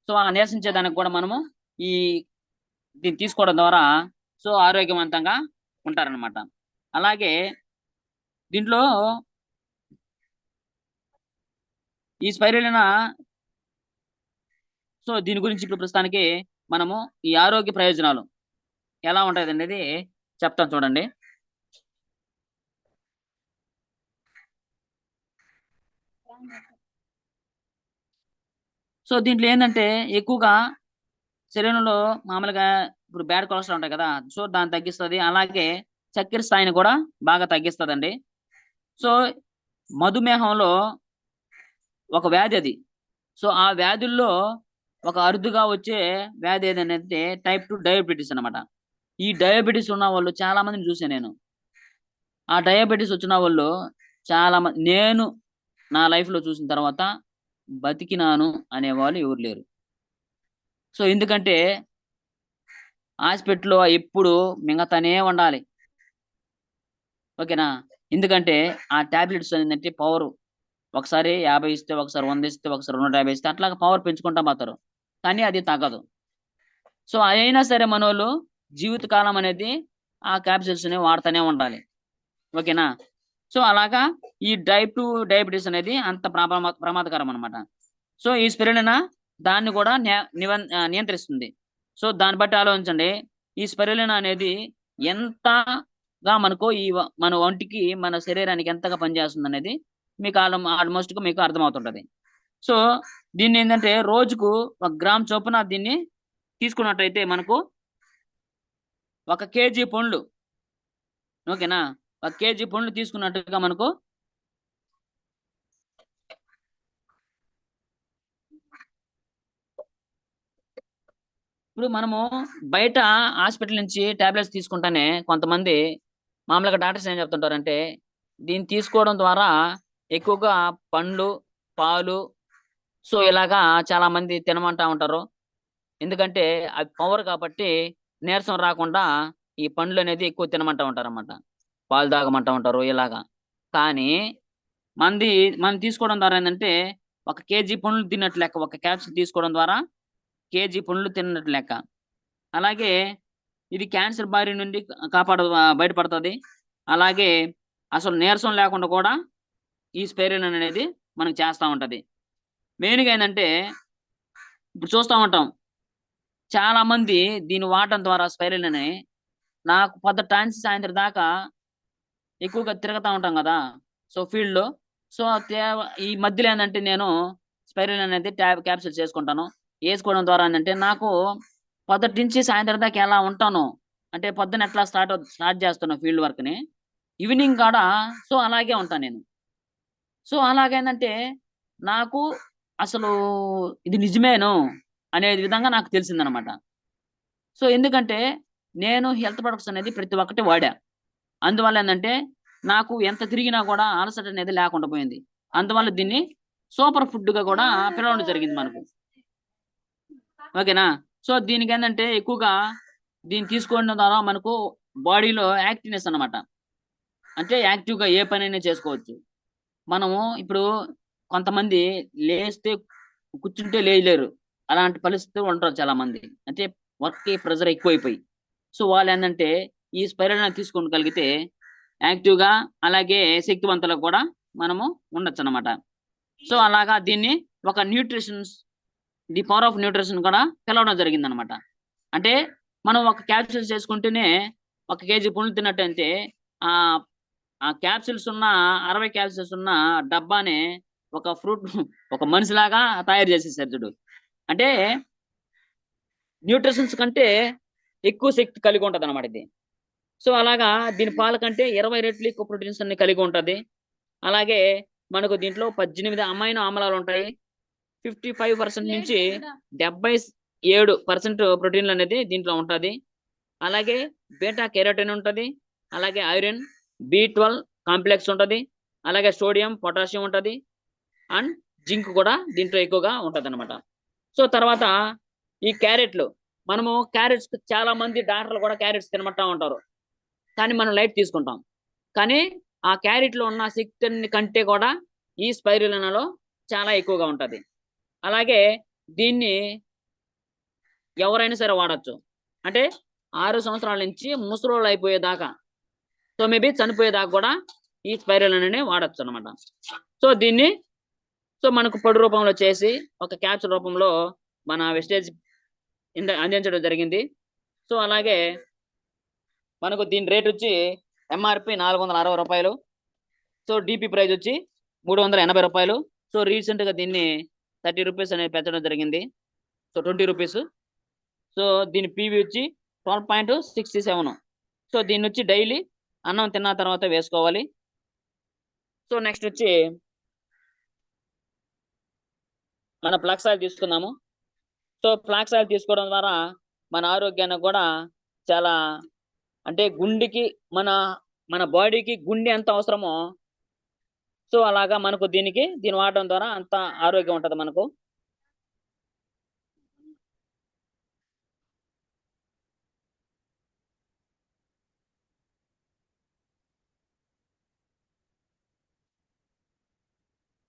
సో ఆ నీరసించేదానికి కూడా మనము ఈ దీన్ని తీసుకోవడం ద్వారా సో ఆరోగ్యవంతంగా ఉంటారనమాట. అలాగే దీంట్లో ఈ స్పైరులినా సో దీని గురించి ఇప్పుడు ప్రస్తుతానికి మనము ఈ ఆరోగ్య ప్రయోజనాలు ఎలా ఉంటాయనేది చెప్తాను చూడండి. సో దీంట్లో ఏందంటే ఎక్కువగా శరీరంలో మామూలుగా ఇప్పుడు బ్యాడ్ కొలెస్ట్రాల్ ఉంటాయి కదా! సో దాన్ని తగ్గిస్తది. అలాగే చక్కెర స్థాయిని కూడా బాగా తగ్గిస్తదండి. సో మధుమేహంలో ఒక వ్యాధి అది. సో ఆ వ్యాధుల్లో ఒక అరుదుగా వచ్చే వ్యాధి ఏదనంటే టైప్ 2 డయాబెటిస్ అన్నమాట. ఈ డయాబెటిస్ ఉన్నవాళ్ళు చాలా మందిని చూసా నేను. ఆ డయాబెటిస్ వచ్చిన వాళ్ళు నేను నా లైఫ్‌లో చూసిన తర్వాత బతికినాను అనేవాళ్ళు ఎవరు లేరు. సో ఎందుకంటే హాస్పిటల్‌లో ఎప్పుడు మింగతానే ఉండాలి. ఓకేనా? ఎందుకంటే ఆ టాబ్లెట్స్ ఏందంటే పవరు. ఒకసారి 50 ఇస్తే, ఒకసారి 100 ఇస్తే, ఒకసారి 150 ఇస్తే అట్లాగా పవర్ పెంచుకుంటా పోతారు. కానీ అది తగ్గదు. సో అయినా సరే మనోళ్ళు జీవితకాలం అనేది ఆ క్యాప్సూల్స్‌ని వాడుతూనే ఉండాలి. ఓకేనా? సో అలాగా ఈ టైప్ 2 డయాబెటిస్ అనేది అంత ప్రమాదకరం అన్నమాట. సో ఈ స్పిరులినా దాన్ని కూడా నియంత్రిస్తుంది. సో దాన్ని బట్టి ఆలోచించండి. ఈ స్పిరులినా అనేది ఎంతగా మనకు మన ఒంటికి, మన శరీరానికి ఎంతగా పనిచేస్తుందనేది మీకు ఆల్‌మోస్ట్‌గా మీకు అర్థమవుతుంటది. సో దీన్నేందంటే రోజుకు 1 గ్రామ్ చొప్పున దీన్ని తీసుకున్నట్టయితే మనకు 1 కేజీ పండ్లు ఓకేనా? 1 కేజీ పండ్లు తీసుకున్నట్టుగా మనకు ఇప్పుడు మనము బయట హాస్పిటల్ నుంచి టాబ్లెట్స్ తీసుకుంటానే కొంతమంది మామూలుగా డాక్టర్స్ ఏం చెప్తుంటారంటే, దీన్ని తీసుకోవడం ద్వారా ఎక్కువగా పండ్లు, పాలు సో ఇలాగా చాలామంది తినమంటా ఉంటారు. ఎందుకంటే అవి పవర్ కాబట్టి నీరసం రాకుండా ఈ పండ్లనేది ఎక్కువ తినమంటా ఉంటారన్నమాట. పాలు తాగమంటా ఉంటారు ఇలాగా. కానీ మనది మనం తీసుకోవడం ద్వారా ఏందంటే, 1 కేజీ పండ్లు తిన్నట్టు లెక్క. ఒక క్యాప్సూల్ తీసుకోవడం ద్వారా కేజీ పండ్లు తిన్నట్టు లెక్క. అలాగే ఇది క్యాన్సర్ బారి నుండి బయటపడతది. అలాగే అసలు నీరసం లేకుండా కూడా ఈ స్పైరులినా అనేది మనకు చేస్తా ఉంటది. మెయిన్‌గా ఏందంటే ఇప్పుడు చూస్తా ఉంటాం. చాలామంది దీన్ని వాడటం ద్వారా స్పైరులినాని నాకు పొద్దుటాంచి సాయంత్రం దాకా ఎక్కువగా తిరుగుతా ఉంటాం గదా! సో, ఫీల్డ్‌లో. సో, ఈ మధ్యలో ఏందంటే నేను స్పైరులినా అనేది క్యాప్సూల్స్ యేసుకుంటాను. యేసుకోవడం ద్వారా ఏందంటే నాకు పొద్దుటి నుంచి సాయంత్రం దాకా ఎలా ఉంటానో, అంటే పొద్దున ఎట్లా స్టార్ట్ చేస్తానో ఫీల్డ్ వర్క్‌ని, ఈవినింగ్ కాడ సో, అలాగే ఉంటా నేను. సో, అలాగేందంటే నాకు అసలు ఇది నిజమేను అనే విధంగా నాకు తెలిసిందనమాట. సో, ఎందుకంటే నేను హెల్త్ ప్రొడక్ట్స్ అనేది ప్రతి ఒక్కటి వాడా. అందువల్ల ఏందంటే నాకు ఎంత తిరిగినా కూడా అలసట అనేది లేకుండా పోయింది. అందువల్ల దీన్ని సూపర్ ఫుడ్‌గా కూడా పిలవడం జరిగింది మనకు. ఓకేనా? సో, దీనికేందంటే ఎక్కువగా దీన్ని తీసుకోవడం ద్వారా మనకు బాడీలో యాక్టివ్‌నెస్ అన్నమాట. అంటే యాక్టివ్‌గా ఏ పనైనా చేసుకోవచ్చు. మనము ఇప్పుడు కొంతమంది లేస్తే కూర్చుంటే లేయలేరు. అలాంటి పరిస్థితిలో ఉంటారు చాలామంది. అంటే వర్క్‌కి ప్రెషర్ ఎక్కువైపోయి. సో, వాళ్ళేందంటే ఈ స్పైరులినా తీసుకోగలిగితే యాక్టివ్‌గా అలాగే శక్తివంతులుగా కూడా మనము ఉండొచ్చనమాట. సో, అలాగా దీన్ని ఒక ది పవర్ ఆఫ్ న్యూట్రిషన్ కూడా పిలవడం జరిగిందనమాట. అంటే మనం ఒక క్యాప్సూల్స్ చేసుకుంటేనే ఒక కేజీ పుండ్లు తిన్నట్టంటే ఆహ్, ఆ క్యాప్సూల్స్ ఉన్న 60 క్యాప్సూల్స్ ఉన్న డబ్బానే ఒక ఫ్రూట్ ఒక మనిషిలాగా తయారు చేసేసారు చూడు. అంటే న్యూట్రిషన్స్ కంటే ఎక్కువ శక్తి కలిగి ఉంటదనమాట ఇది. సో, అలాగా దీని పాల కంటే 20 రెట్లు ఎక్కువ ప్రోటీన్స్ అన్ని కలిగి ఉంటది. అలాగే మనకు దీంట్లో 18 అమైనో ఆమ్లాలుంటాయి. 55% నుంచి 77% ప్రోటీన్‌లనేది దీంట్లో ఉంటది. అలాగే బీటా కెరోటిన్ ఉంటది. అలాగే ఐరన్, బి12 కాంప్లెక్స్ ఉంటది. అలాగే సోడియం, పొటాషియం ఉంటది. అండ్ జింక్ కూడా దీంట్లో ఎక్కువగా ఉంటదనమాట. సో, తర్వాత ఈ క్యారెట్‌లు మనము క్యారెట్స్ చాలా మంది డాక్టర్లు కూడా క్యారెట్స్ తినమంటా ఉంటారు. కానీ మనం లైట్ తీసుకుంటాం. కానీ ఆ క్యారెట్‌లో ఉన్న శక్తిని కంటే కూడా ఈ స్పైరులినాలో చాలా ఎక్కువగా ఉంటది. అలాగే దీన్ని ఎవరైనా సరే వాడొచ్చు. అంటే 6 సంవత్సరాల నుంచి ముసలోళ్ళు అయిపోయేదాకా. సో మేబీ చనిపోయేదాకా కూడా ఈ స్పైరల్ అనేది వాడచ్చు అనమాట. సో దీన్ని మనకు పొడి రూపంలో చేసి ఒక క్యాప్సూల్ రూపంలో మన వెస్టేజ్ అందించడం జరిగింది. సో అలాగే మనకు దీని రేట్ వచ్చి ఎంఆర్పి రూ. 460. సో డిపి ప్రైస్ వచ్చి రూ. 380. సో రీసెంట్ గా దీన్ని ₹30 అనేది పెంచడం జరిగింది. సో ₹20. సో దీని పీవీ వచ్చి 12.67. సో దీన్ని వచ్చి డైలీ అన్నం తిన్న తర్వాత వేసుకోవాలి. సో నెక్స్ట్ వచ్చి మన ఫ్లాక్స్ ఆయిల్ తీసుకుందాము. సో ఫ్లాక్స్ ఆయిల్ తీసుకోవడం ద్వారా మన ఆరోగ్యానికి కూడా చాలా, అంటే గుండెకి మన బాడీకి గుండె ఎంత అవసరమో, సో అలాగా మనకు దీన్ని వాడడం ద్వారా అంత ఆరోగ్యం ఉంటది మనకు.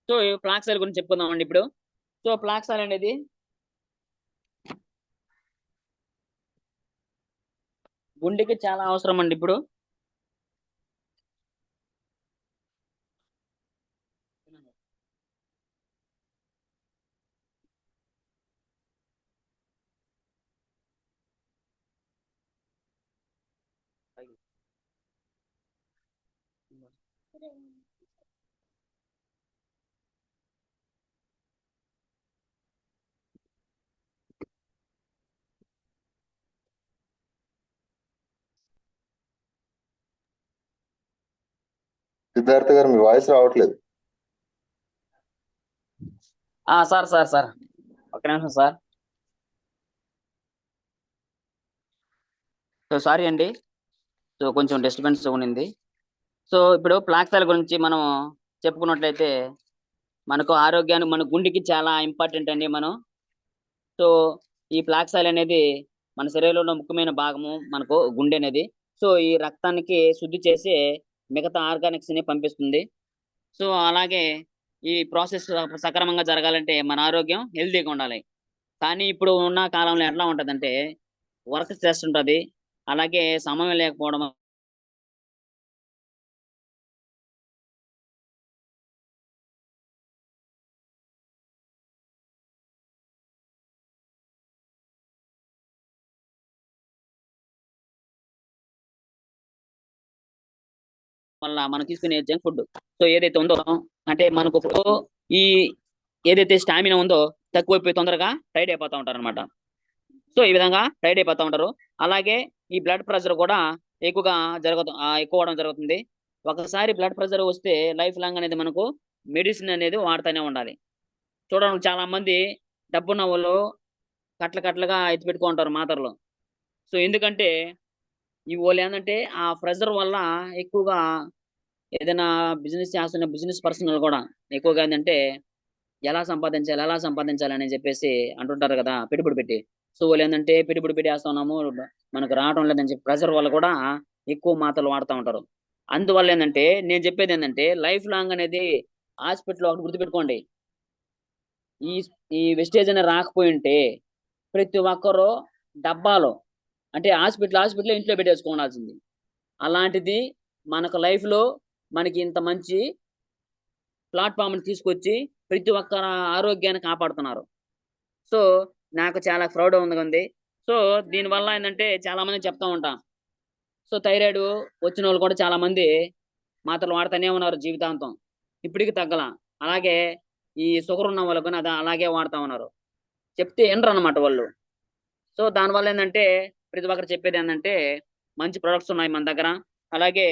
సో ఈ ఫ్లాక్స్ ఆయిల్ గురించి చెప్పుకుందామండి ఇప్పుడు. సో ఫ్లాక్స్ ఆయిల్ అనేది గుండెకి చాలా అవసరం అండి ఇప్పుడు. సిద్ధార్థ గారు మీ వాయిస్ రావట్లేదు. సార్ సార్ సార్ ఒక్క నిమిషం సార్. సో సారీ అండి. సో కొంచెం డిస్టర్బెన్స్ ఉన్నింది. సో ఇప్పుడు ఫ్లాక్స్ ఆయిల్ గురించి మనం చెప్పుకున్నట్లయితే మనకు ఆరోగ్యానికి, మన గుండెకి చాలా ఇంపార్టెంట్ అండి సో ఈ ఫ్లాక్స్ ఆయిల్ అనేది మన శరీరంలో ముఖ్యమైన భాగము మనకు గుండె అనేది. సో ఈ రక్తానికి శుద్ధి చేసి మిగతా ఆర్గానిక్స్ ని పంపిస్తుంది. సో అలాగే ఈ ప్రాసెస్ సక్రమంగా జరగాలంటే మన ఆరోగ్యం హెల్తీగా ఉండాలి. కానీ ఇప్పుడు ఉన్న కాలంలో ఎట్లా ఉంటదంటే వర్క్ స్ట్రెస్ ఉంటది, అలాగే సమయం లేకపోవడం వల్ల మనం తీసుకునే జంక్ ఫుడ్ సో ఏదైతే ఉందో, అంటే మనకు ఈ ఏదైతే స్టామినా ఉందో తక్కువైపోయి తొందరగా టైడ్ అయిపోతూ ఉంటారు అనమాట. సో ఈ విధంగా టైడ్ అయిపోతూ ఉంటారు. అలాగే ఈ బ్లడ్ ప్రెషర్ కూడా ఎక్కువగా ఎక్కువ అవడం జరుగుతుంది. ఒకసారి బ్లడ్ ప్రెషర్ వస్తే లైఫ్ లాంగ్ అనేది మనకు మెడిసిన్ అనేది వాడుతూనే ఉండాలి. చూడండి, చాలా మంది డబ్బున్న వాళ్ళు కట్లుగా ఎత్తి పెట్టుకుంటారు మాత్రలు. సో ఎందుకంటే ఈ వాళ్ళు ఏంటంటే ఆ ప్రెషర్ వల్ల ఎక్కువగా ఏదైనా బిజినెస్ చేస్తున్న బిజినెస్ పర్సన్ కూడా ఎక్కువగా ఏంటంటే ఎలా సంపాదించాలి అని చెప్పేసి అంటుంటారు కదా, పెట్టుబడి పెట్టి. సో వాళ్ళు ఏంటంటే పెట్టుబడి పెట్టి వేస్తున్నాము, మనకు రావడం లేదని చెప్పి ప్రెషర్ వల్ల కూడా ఎక్కువ మాత్రలు వాడుతూ ఉంటారు. అందువల్ల ఏంటంటే నేను చెప్పేది ఏంటంటే లైఫ్ లాంగ్ అనేది హాస్పిటల్ ఒకటి గుర్తుపెట్టుకోండి. ఈ ఈ వెస్టేజ్ అనేది రాకపోయి ఉంటే ప్రతి ఒక్కరు డబ్బాలో, అంటే హాస్పిటల్ ఇంట్లో పెట్టేసుకోవాల్సింది. అలాంటిది మనకు లైఫ్ లో మనకి ఇంత మంచి ప్లాట్ఫామ్ తీసుకొచ్చి ప్రతి ఒక్క ఆరోగ్యాన్ని కాపాడుతున్నారు. సో నాకు చాలా ప్రౌడ్ ఉంది. సో దీనివల్ల ఏంటంటే చాలా మంది చెప్తా ఉంటాం. సో థైరాయిడ్ వచ్చిన వాళ్ళు కూడా చాలా మంది మాత్రలు వాడుతూనే ఉన్నారు జీవితాంతం, ఇప్పటికి తగ్గల. అలాగే ఈ షుగర్ ఉన్న వాళ్ళు కూడా అలాగే వాడుతూ ఉన్నారు, చెప్తే వినరు అనమాట వాళ్ళు. సో దానివల్ల ఏంటంటే ప్రతి ఒక్కరు చెప్పేది ఏంటంటే మంచి ప్రొడక్ట్స్ ఉన్నాయి మన దగ్గర. అలాగే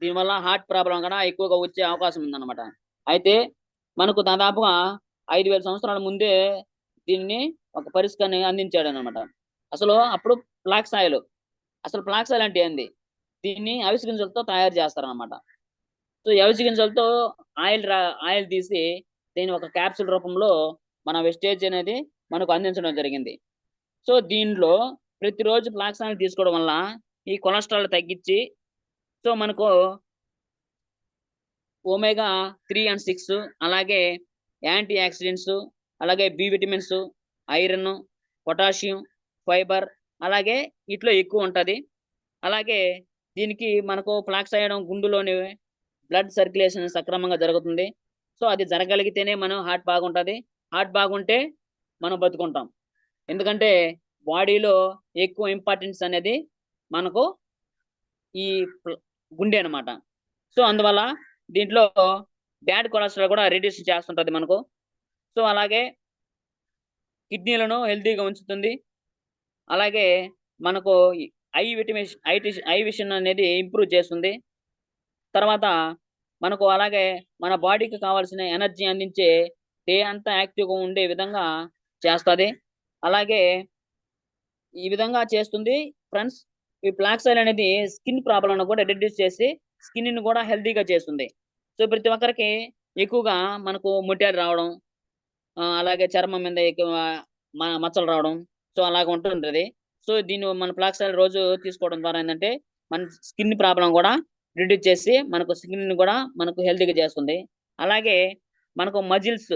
దీనివల్ల హార్ట్ ప్రాబ్లం కూడా ఎక్కువగా వచ్చే అవకాశం ఉందన్నమాట. అయితే మనకు దాదాపుగా 5,000 సంవత్సరాల ముందే దీన్ని ఒక పరిష్కారాన్ని అందించాడు అనమాట. అప్పుడు ఫ్లాక్స్ ఆయిల్ అంటే ఏంది? దీన్ని అవిసె గింజలతో తయారు చేస్తారనమాట. సో ఈ అవిసె గింజలతో ఆయిల్ తీసి దీన్ని ఒక క్యాప్సూల్ రూపంలో మన వెస్టేజ్ అనేది మనకు అందించడం జరిగింది. సో దీంట్లో ప్రతిరోజు ఫ్లాక్స్ ఆయిల్ తీసుకోవడం వల్ల ఈ కొలెస్ట్రాల్ తగ్గించి, సో మనకు ఒమేగా 3 and 6, అలాగే యాంటీ ఆక్సిడెంట్స్, అలాగే B vitamins, iron, potassium, fibre అలాగే ఇట్లో ఎక్కువ ఉంటుంది. అలాగే దీనికి మనకు ఫ్లాక్స్ అయ్యడం గుండులోని బ్లడ్ సర్క్యులేషన్ సక్రమంగా జరుగుతుంది. సో అది జరగలిగితేనే మనం హార్ట్ బాగుంటది. హార్ట్ బాగుంటే మనం బతుకుంటాం. ఎందుకంటే బాడీలో ఎక్కువ ఇంపార్టెన్స్ అనేది మనకు ఈ గుండె అనమాట. సో అందువల్ల దీంట్లో బ్యాడ్ కొలెస్ట్రాల్ కూడా రిడ్యూస్ చేస్తుంటది మనకు. సో అలాగే కిడ్నీలను హెల్తీగా ఉంచుతుంది. అలాగే మనకు ఐ విషన్ అనేది ఇంప్రూవ్ చేస్తుంది. తర్వాత మనకు అలాగే మన బాడీకి కావాల్సిన ఎనర్జీ అందించే డే అంతా యాక్టివ్‌గా ఉండే విధంగా చేస్తది. అలాగే ఈ విధంగా చేస్తుంది ఫ్రెండ్స్. ఈ ఫ్లాక్స్ ఆయిల్ అనేది స్కిన్ ప్రాబ్లమ్‌ను కూడా రిడ్యూస్ చేసి స్కిన్‌ని కూడా హెల్తీగా చేస్తుంది. సో ప్రతి ఒక్కరికి ఎక్కువగా మనకు మొటియాలు రావడం, అలాగే చర్మం మీద ఎక్కువ మచ్చలు రావడం. సో అలాగ ఉంటుంటది. సో దీన్ని మన ఫ్లాక్స్ ఆయిల్ రోజు తీసుకోవడం ద్వారా ఏందంటే మన స్కిన్ ప్రాబ్లమ్ కూడా రిడ్యూస్ చేసి మనకు స్కిన్‌ని కూడా మనకు హెల్తీగా చేస్తుంది. అలాగే మనకు మజిల్స్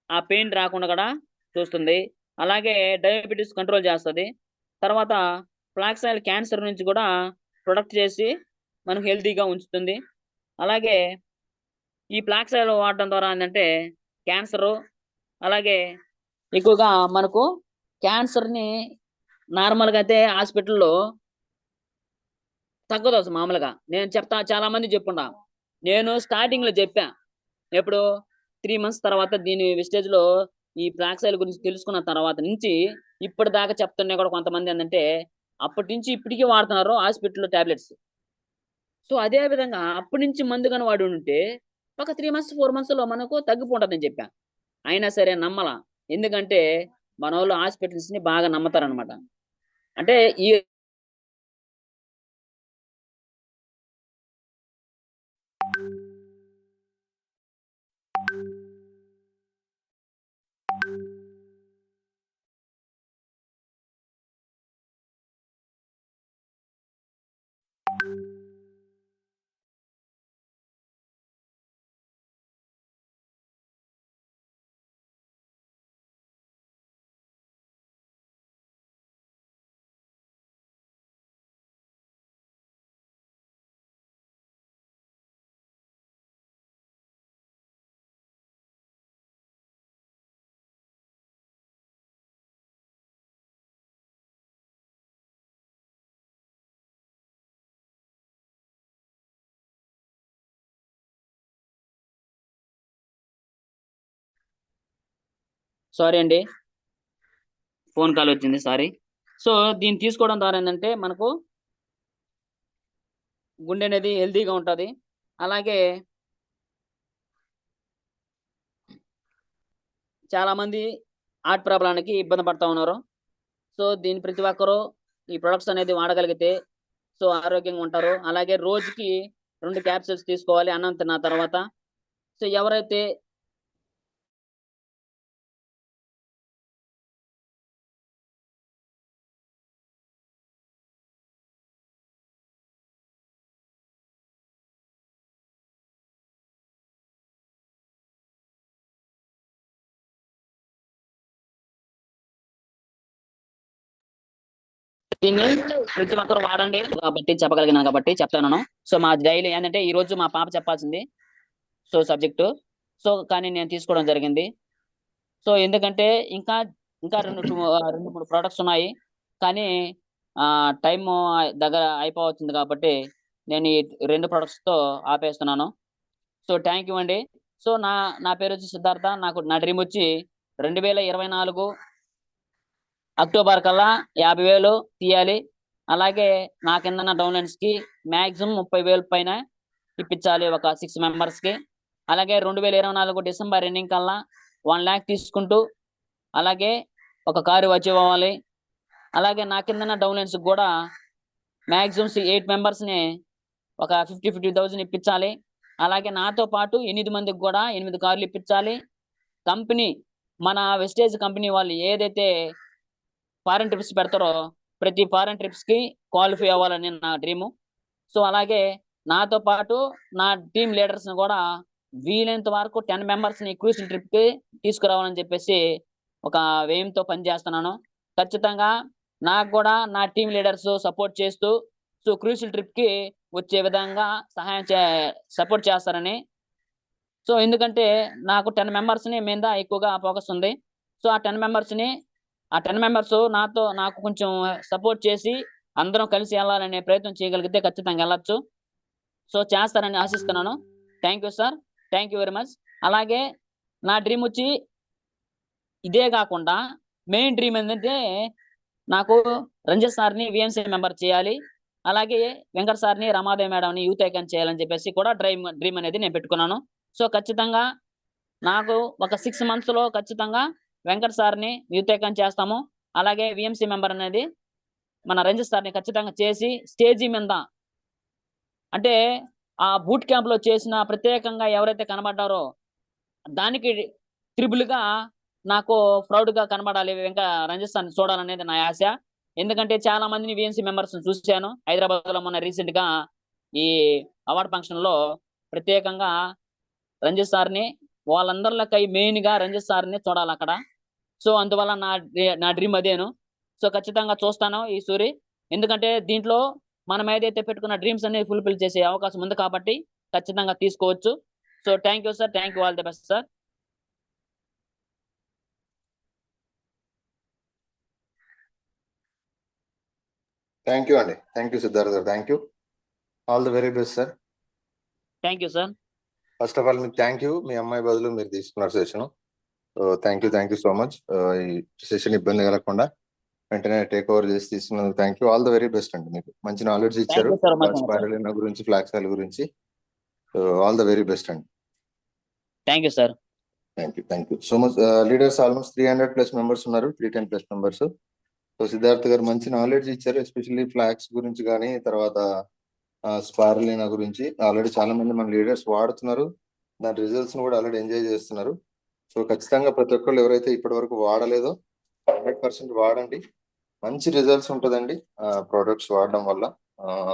ఆ పెయిన్ రాకుండా కూడా చూస్తుంది. అలాగే డయాబెటిస్ కంట్రోల్ చేస్తది. తర్వాత ఫ్లాక్స్ ఆయిల్ క్యాన్సర్ నుంచి కూడా ప్రొటెక్ట్ చేసి మనకు హెల్తీగా ఉంచుతుంది. అలాగే ఈ ఫ్లాక్స్ ఆయిల్ వాడడం ద్వారా ఏందంటే క్యాన్సరు, అలాగే ఎక్కువగా మనకు క్యాన్సర్‌ని నార్మల్‌గా అయితే హాస్పిటల్‌లో తగ్గదసలు మామూలుగా. నేను చెప్తా చాలా మందికి చెప్పుండా. నేను స్టార్టింగ్‌లో చెప్పా. ఎప్పుడు 3 మంత్స్ తర్వాత దీని విస్టేజ్‌లో ఈ ఫ్లాక్స్ ఆయిల్ గురించి తెలుసుకున్న తర్వాత నుంచి ఇప్పటిదాకా చెప్తున్నా కూడా కొంతమంది ఏందంటే అప్పటి నుంచి ఇప్పటికి వాడుతున్నారు హాస్పిటల్‌లో టాబ్లెట్స్. సో అదే విధంగా అప్పటి నుంచి మందు గాని వాడి ఉంటే ఒక 3 మంత్స్, 4 మంత్స్‌లో మనకు తగ్గిపోతదని చెప్పా. అయినా సరే నమ్మలా. ఎందుకంటే మనోళ్ళు హాస్పిటల్స్‌ని బాగా నమ్ముతారనమాట. అంటే ఈ సారీ అండి. ఫోన్ కాల్ వచ్చింది. సారీ. సో దీన్ని తీసుకోవడం ద్వారా ఏందంటే మనకు గుండె అనేది హెల్తీగా ఉంటది. అలాగే చాలామంది హార్ట్ ప్రాబ్లమ్‌కి ఇబ్బంది పడతా ఉన్నారు. సో దీన్ని ప్రతి ఒక్కరు ఈ ప్రొడక్ట్స్ అనేది వాడగలిగితే సో ఆరోగ్యంగా ఉంటారు. అలాగే రోజుకి 2 క్యాప్సూల్స్ తీసుకోవాలి అన్నం తిన్న తర్వాత. సో ఎవరైతే దీన్ని ప్రతి ఒక్కరు వాడండి కాబట్టి చెప్పగలిగినాను కాబట్టి చెప్తున్నాను. సో మా డైలీ ఏందంటే ఈరోజు మా పాప చెప్పాల్సింది. So subject. సో కానీ నేను తీసుకోవడం జరిగింది. సో ఎందుకంటే ఇంకా, ఇంకా 2, 3 ప్రొడక్ట్స్ ఉన్నాయి. కానీ టైము దగ్గర అయిపోవచ్చింది కాబట్టి నేను ఈ 2 ప్రొడక్ట్స్‌తో ఆపేస్తున్నాను. సో థాంక్ యూ అండి. సో నా నా పేరొచ్చి సిద్ధార్థ. నా డ్రీమ్ వచ్చి 2024 అక్టోబర్ కల్లా 50,000 తీయాలి. అలాగే నా కిందున్న డౌన్‌లైన్స్‌కి మాక్సిమం 30,000 పైన ఇప్పించాలి ఒక 6 మెంబర్స్‌కి. అలాగే 2024 డిసెంబర్ ఎండింగ్ కల్లా 1,00,000 తీసుకుంటూ, అలాగే ఒక కారు అచీవ్ అవ్వాలి. అలాగే నా కిందున్న డౌన్‌లైన్స్‌కి గూడా మాక్సిమం 8 మెంబర్స్‌ని ఒక 50,000 ఇప్పించాలి. అలాగే నాతో పాటు 8 మందికి గూడా 8 కార్లు ఇప్పించాలి. కంపెనీ మన వెస్టేజ్ కంపెనీ వాళ్ళు ఏదైతే ఫారెన్ ట్రిప్స్ పెడతారో ప్రతి ఫారెన్ ట్రిప్స్‌కి క్వాలిఫై అవ్వాలని నా డ్రీము. సో అలాగే నాతో పాటు నా టీమ్ లీడర్స్‌ని గూడా వీలైనంత వరకు 10 మెంబర్స్‌ని క్రూయిజింగ్ ట్రిప్‌కి తీసుకురావాలని చెప్పేసి ఒక ఎయిమ్‌తో పని చేస్తున్నాను. ఖచ్చితంగా నాకు గూడా నా టీమ్ లీడర్స్ సపోర్ట్ చేస్తూ సో క్రూషియల్ ట్రిప్కి వచ్చే విధంగా సపోర్ట్ చేస్తారని. సో ఎందుకంటే నాకు 10 మెంబర్స్ని మీద ఎక్కువగా ఫోకస్ ఉంది. సో ఆ 10 మెంబర్స్ నాకు కొంచెం సపోర్ట్ చేసి అందరం కలిసి వెళ్ళాలనే ప్రయత్నం చేయగలిగితే ఖచ్చితంగా వెళ్ళొచ్చు. సో చేస్తారని ఆశిస్తున్నాను. Thank you sir, thank you very much. అలాగే నా డ్రీమ్ వచ్చి ఇదే కాకుండా మెయిన్ డ్రీమ్ ఏంటంటే నాకు రంజిత్ సార్ని విఎంసీ మెంబర్ చేయాలి, అలాగే వెంకట సార్ని రమాదేవి మేడంని యూత్ ఐకాన్ చేయాలని చెప్పేసి కూడా డ్రీమ్ అనేది నేను పెట్టుకున్నాను. సో ఖచ్చితంగా నాకు ఒక 6 monthsలో ఖచ్చితంగా వెంకట సార్ని యూత్ ఐకాన్ చేస్తాము. అలాగే విఎంసీ మెంబర్ అనేది మన రంజిత్ సార్ని ఖచ్చితంగా చేసి స్టేజీ మీద అంటే ఆ బూట్ క్యాంప్ లో చేసిన ప్రత్యేకంగా ఎవరైతే కనబడ్డారో దానికి త్రిబుల్గా నాకు ప్రౌడ్ గా కనబడాలి, రంజిత్ సార్ని చూడాలనేది నా ఆశ. ఎందుకంటే చాలా మందిని విఎంసీ మెంబర్స్ చూశాను హైదరాబాద్ లో. మొన్న రీసెంట్ గా ఈ అవార్డ్ ఫంక్షన్ లో ప్రత్యేకంగా రంజిత్ సార్ని వాళ్ళందరికై మెయిన్ గా రంజిత్ సార్ని చూడాలి అక్కడ. సో అందువల్ల నా డ్రీమ్ అదేను. సో ఖచ్చితంగా చూస్తాను ఈ సూరి. ఎందుకంటే దీంట్లో మనం ఏదైతే పెట్టుకున్న డ్రీమ్స్ అన్ని ఫుల్ఫిల్ చేసే అవకాశం ఉంది కాబట్టి ఖచ్చితంగా తీసుకోవచ్చు. So thank you sir, thank you, all the best sir. Thank you అండి. థ్యాంక్ యూ సిద్ధార్థ్ గారు. Thank you. All the very best sir. Thank you sir. First of all మీకు థ్యాంక్ యూ. మీ అమ్మాయి బదులు మీరు తీసుకున్నారు session. Thank you so much. ఈ session ఇబ్బంది కలగకుండా వెంటనే టేక్ ఓవర్ చేసి తీసుకున్నందుకు thank you. All the very best అండి. మీకు మంచి నాలెడ్జ్ ఇచ్చారు స్పైరులినా గురించి, ఫ్లాక్స్ గురించి. ఆల్ ద వెరీ బెస్ట్ అండి. Thank you sir. Thank you so much. Leaders almost 300+ members ఉన్నారు, 310+ మెంబర్స్. సో సిద్ధార్థ్ గారు మంచి నాలెడ్జ్ ఇచ్చారు, ఎస్పెషల్లీ ఫ్లాక్స్ గురించి కానీ, తర్వాత స్పైరులినా గురించి. ఆల్రెడీ చాలా మంది మన లీడర్స్ వాడుతున్నారు, దాని రిజల్ట్స్ కూడా ఆల్రెడీ ఎంజాయ్ చేస్తున్నారు. సో ఖచ్చితంగా ప్రతి ఒక్కళ్ళు ఎవరైతే ఇప్పటి వరకు వాడలేదో 100% వాడండి. మంచి రిజల్ట్స్ ఉంటుందండి ప్రోడక్ట్స్ వాడడం వల్ల.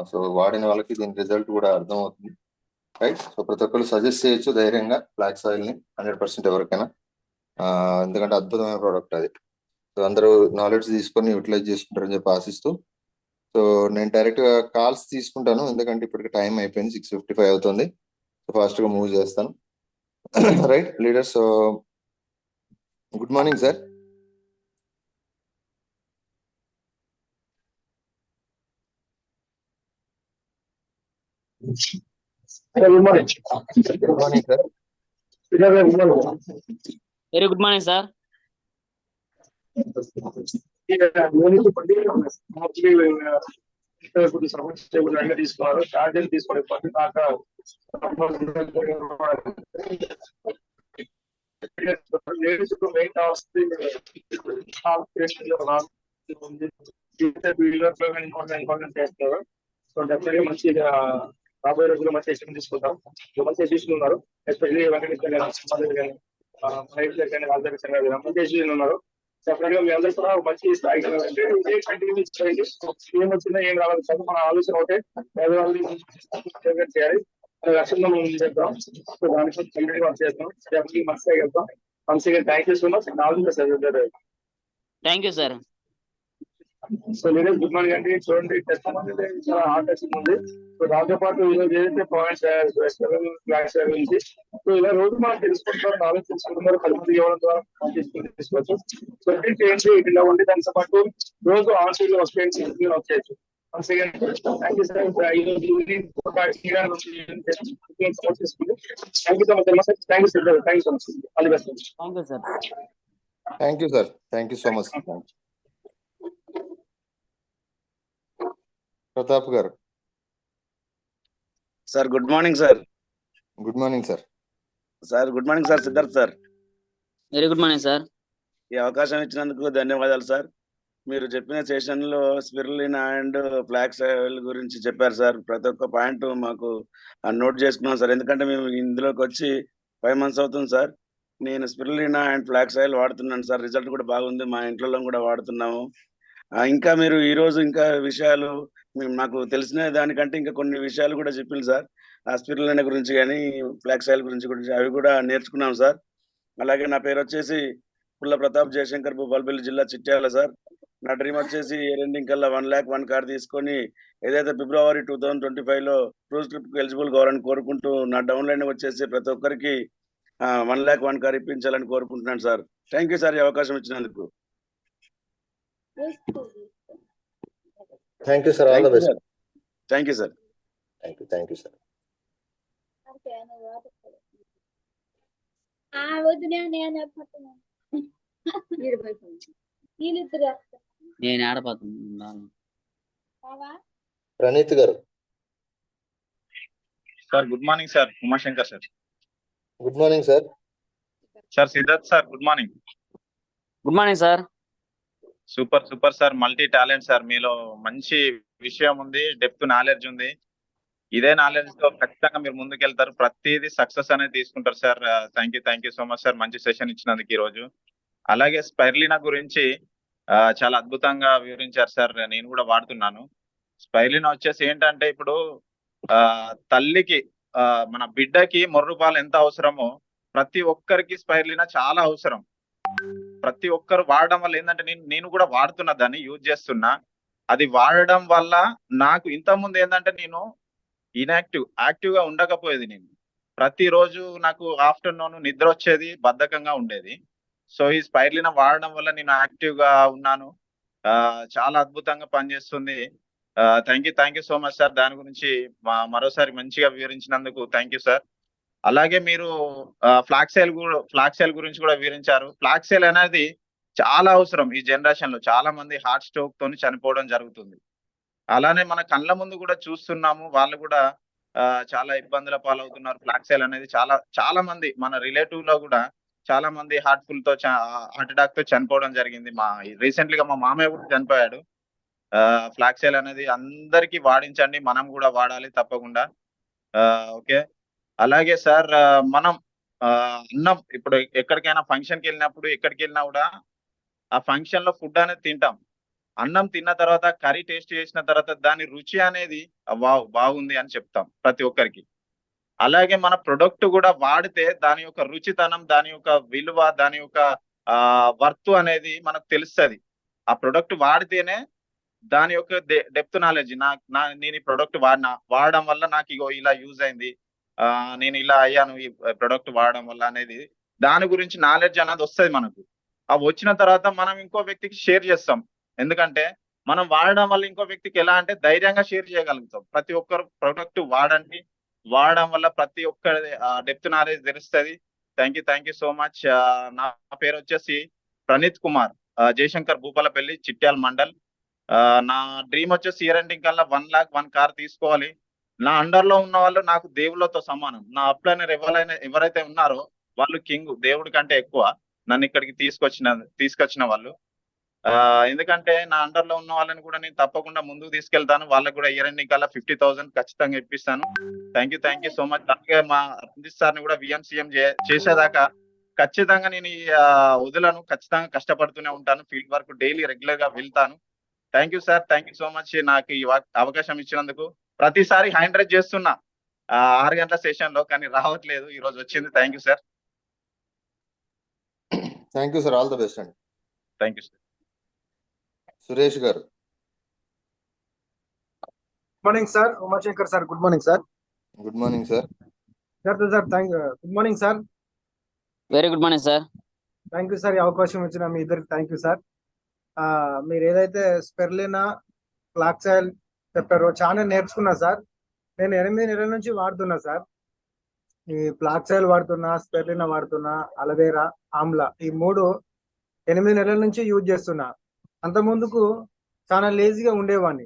సో వాడిన వాళ్ళకి దీని రిజల్ట్ కూడా అర్థమవుతుంది, రైట్? సో ప్రతి ఒక్కళ్ళు సజెస్ట్ చేయొచ్చు ధైర్యంగా ఫ్లాక్స్ ఆయిల్ ని 100% ఎవరికైనా, ఎందుకంటే అద్భుతమైన ప్రోడక్ట్ అది. సో అందరూ నాలెడ్జ్ తీసుకొని యూటిలైజ్ చేసుకుంటారని చెప్పి ఆశిస్తూ, సో నేను డైరెక్ట్ గా కాల్స్ తీసుకుంటాను, ఎందుకంటే ఇప్పటికి టైం అయిపోయింది, 6:55 అవుతుంది. సో ఫాస్ట్ గా మూవ్ చేస్తాను. Right leaders, good morning sir. Good morning. Good morning sir. Very good morning sir. సమస్య తీసుకోవాలి, ఛార్జీలు తీసుకోవాలి. చేస్తున్నారు. సో డెఫినెట్ గా మంచి రాబోయే రోజుల్లో మంచి ఎక్స్టెంట్ తీసుకుంటాం. మంచి తీసుకున్నారు, ఎస్పెషల్లీ మంచి ఉన్నారు. డెఫినెట్ గా మీ అందరూ కూడా మంచి స్థాయికి ఇదే కంటిన్యూ చేయండి. ఏం వచ్చిందా ఏం రావాలి సార్, మన ఆలోచన ఒకటే, పేదవాళ్ళని చేయాలి అనే లక్ష్యంలో మనం చేద్దాం. సో దానికి కంటిన్యూ వర్క్ చేస్తాం. డెఫినెట్లీ మంచిగా వెళ్తాం. Once again thank you so much. Thank you sir. So మీరే గుడ్ మార్నింగ్ అండి. చూడండి, టెస్ట్ అనేది చాలా హార్ట్ టెస్టింగ్ ఉంది. సో దాంతో పాటు ఈరోజు ఏదైతే పాయింట్స్ క్లాస్ గురించి, సో ఇలా రోజు మనం తెలుసుకుంటారు, నాలెడ్జ్ తెలుసుకుంటున్నారు, 10 మంది ఇవ్వడం ద్వారా తీసుకోవచ్చు. సో ఏంటి ఇలా ఉండి దానితో పాటు రోజు ఆన్సైడ్ లో వస్తాయని వచ్చేయచ్చు. Once again thank you sir. ఈరోజు thank you so much. Thank you sir. Thank you so much. All the best. Thank you sir. Thank you sir. Thank you so much. Pratap గారు. Sir good morning sir. Good morning sir. Sir good morning sir. Siddharth sir. Very good morning sir. ఈ అవకాశం ఇచ్చినందుకు ధన్యవాదాలు sir. మీరు చెప్పిన session లో spirulina and flax oil గురించి చెప్పారు సార్. ప్రతి ఒక్క పాయింట్ మాకు నోట్ చేసుకున్నాం సార్, ఎందుకంటే మేము ఇందులోకి వచ్చి 5 months అవుతుంది సార్. నేను స్పిరులినా అండ్ ఫ్లాక్స్ ఆయిల్ వాడుతున్నాను సార్, రిజల్ట్ కూడా బాగుంది, మా ఇంట్లో కూడా వాడుతున్నాము. ఇంకా మీరు ఈ రోజు ఇంకా విషయాలు నాకు తెలిసిన దానికంటే ఇంకా కొన్ని విషయాలు కూడా చెప్పింది సార్. ఆ స్పిరులినా గురించి కానీ ఫ్లాక్స్ ఆయిల్ గురించి అవి కూడా నేర్చుకున్నాం సార్. అలాగే నా పేరు వచ్చేసి పుల్ల ప్రతాప్ జయశంకర్, భూపాలపల్లి జిల్లా చిట్యాల సార్. నా డ్రీమ్ వచ్చేసి ఇయర్ ఎండింగ్ కల్లా 1,01,000 కార్ తీసుకొని ఏదైతే ఫిబ్రవరి 2025లో క్రూజ్ ట్రిప్కి ఎలిజిబుల్ కావాలని కోరుకుంటూ నా డౌన్లైన్ వచ్చేసి ప్రతి ఒక్కరికి 1,01,000 కార్ ఇప్పించాలని కోరుకుంటున్నాను సార్. థ్యాంక్ యూ సార్ ఈ అవకాశం ఇచ్చినందుకు. Thank you sir, all the best. Thank you sir. Thank you sir. నేను ఆడపోతున్నాను. ప్రణీత్ గారు. Sir good morning sir. Umashankar sir. Good morning sir. Sir Siddharth sir good morning. Good morning sir. Super super sir, multi talent sir. మీలో మంచి విషయం ఉంది, depth knowledge ఉంది. ఇదే knowledge తో ఖచ్చితంగా మీరు ముందుకెళ్తారు, ప్రతిదీ సక్సెస్ అనేది తీసుకుంటారు sir. Thank you so much sir, మంచి సెషన్ ఇచ్చినందుకు ఈ రోజు. అలాగే స్పైర్లినా గురించి చాలా అద్భుతంగా వివరించారు సార్, నేను కూడా వాడుతున్నాను. స్పైర్లినా వచ్చేసి ఏంటంటే ఇప్పుడు తల్లికి మన బిడ్డకి మొర్రుపాలు ఎంత అవసరమో ప్రతి ఒక్కరికి స్పైర్లినా చాలా అవసరం. ప్రతి ఒక్కరు వాడడం వల్ల ఏంటంటే నేను కూడా వాడుతున్నా, దాన్ని యూజ్ చేస్తున్నా. అది వాడడం వల్ల నాకు ఇంతకుముందు ఏంటంటే నేను యాక్టివ్ గా ఉండకపోయేది. నేను ప్రతిరోజు నాకు ఆఫ్టర్నూన్ నిద్ర వచ్చేది, బద్ధకంగా ఉండేది. సో ఈ స్పైర్లినా వాడడం వల్ల నేను యాక్టివ్ గా ఉన్నాను. చాలా అద్భుతంగా పనిచేస్తుంది. Thank you so much sir. దాని గురించి మరోసారి మంచిగా వివరించినందుకు థ్యాంక్ యూ సార్. అలాగే మీరు ఫ్లాక్సెల్ గురించి కూడా వివరించారు. ఫ్లాక్సెల్ అనేది చాలా అవసరం ఈ జనరేషన్ లో. చాలా మంది హార్ట్ స్ట్రోక్ తోని చనిపోవడం జరుగుతుంది. అలానే మన కళ్ళ ముందు కూడా చూస్తున్నాము, వాళ్ళు కూడా చాలా ఇబ్బందుల పాలవుతున్నారు. ఫ్లాక్సెల్ అనేది చాలా మంది మన రిలేటివ్ లో కూడా చాలా మంది హార్ట్ అటాక్ తో చనిపోవడం జరిగింది. రీసెంట్లీగా మా మామయ్య కూడా చనిపోయాడు. ఫ్లాక్సెల్ అనేది అందరికీ వాడించండి, మనం కూడా వాడాలి తప్పకుండా. ఓకే. అలాగే సార్ మనం అన్నం ఇప్పుడు ఎక్కడికైనా ఫంక్షన్కి వెళ్ళినప్పుడు ఎక్కడికి వెళ్ళినా కూడా ఆ ఫంక్షన్ లో ఫుడ్ అనేది తింటాం. అన్నం తిన్న తర్వాత కర్రీ టేస్ట్ చేసిన తర్వాత దాని రుచి అనేది బాగుంది అని చెప్తాం ప్రతి ఒక్కరికి. అలాగే మన ప్రొడక్ట్ కూడా వాడితే దాని యొక్క రుచితనం, దాని యొక్క విలువ, దాని యొక్క వర్త్ అనేది మనకు తెలుస్తుంది. ఆ ప్రొడక్ట్ వాడితేనే దాని యొక్క డెప్త్ నాలెడ్జ్, నేను ఈ ప్రొడక్ట్ వాడడం వల్ల నాకు ఇగో ఇలా యూజ్ అయింది, నేను ఇలా అయ్యాను ఈ ప్రొడక్ట్ వాడడం వల్ల అనేది దాని గురించి నాలెడ్జ్ అనేది వస్తుంది మనకు. అవి వచ్చిన తర్వాత మనం ఇంకో వ్యక్తికి షేర్ చేస్తాం. ఎందుకంటే మనం వాడడం వల్ల ఇంకో వ్యక్తికి ఎలా అంటే ధైర్యంగా షేర్ చేయగలుగుతాం. ప్రతి ఒక్కరు ప్రొడక్ట్ వాడండి, వాడడం వల్ల ప్రతి ఒక్కరి డెప్త్ నాలెడ్జ్ తెలుస్తుంది. Thank you so much. నా పేరు వచ్చేసి ప్రణీత్ కుమార్, జయశంకర్ భూపాలపల్లి, చిట్యాల మండల్. నా డ్రీమ్ వచ్చేసి ఇయర్ ఎండింగ్ కల్లా 1,01,000 కార్ తీసుకోవాలి. నా అండర్ లో ఉన్న వాళ్ళు నాకు దేవుళ్ళతో సమానం. నా అప్లైనర్ ఎవరైతే ఉన్నారో వాళ్ళు కింగ్, దేవుడి కంటే ఎక్కువ నన్ను ఇక్కడికి తీసుకొచ్చిన వాళ్ళు. ఎందుకంటే నా అండర్ లో ఉన్న వాళ్ళని కూడా నేను తప్పకుండా ముందుకు తీసుకెళ్తాను. వాళ్ళకి కూడా ఇయర్ ఎండింగ్ కల్లా 50,000 ఖచ్చితంగా ఇప్పిస్తాను. Thank you so much. అలాగే మా రంజిత్ సార్ని కూడా విఎంసీఎం చేసేదాకా ఖచ్చితంగా నేను వదులను, ఖచ్చితంగా కష్టపడుతూనే ఉంటాను. ఫీల్డ్ వర్క్ డైలీ రెగ్యులర్ గా వెళ్తాను. Thank you sir, thank you so much. నాకు ఈ అవకాశం ఇచ్చినందుకు. ప్రతిసారి హ్యాండ్ రైజ్ చేస్తున్నా 6 గంటల సెషన్ లో, కానీ రావట్లేదు. ఈ రోజు వచ్చింది. Thank you sir. Thank you sir, all the best అండి. Thank you sir. సురేష్ గారు. Good morning sir. Umashankar sir good morning sir. Good morning sir. Sir good morning sir. Very good morning sir. Thank you sir, ఈ అవకాశం ఇచ్చిన మీ ఇద్దరికి thank you sir. మీరు ఏదైతే స్పెర్లినా, ఫ్లాక్సెల్ చెప్పారో చాలా నేర్చుకున్నా సార్. నేను 8 నెలల నుంచి వాడుతున్నా సార్. ఈ ఫ్లాక్సెల్ వాడుతున్నా, స్పెర్లినా వాడుతున్నా, అలవేరా, ఆమ్లా, ఈ 3 8 నెలల నుంచి యూజ్ చేస్తున్నా. అంత ముందుకు చాలా లేజీగా ఉండేవాడిని,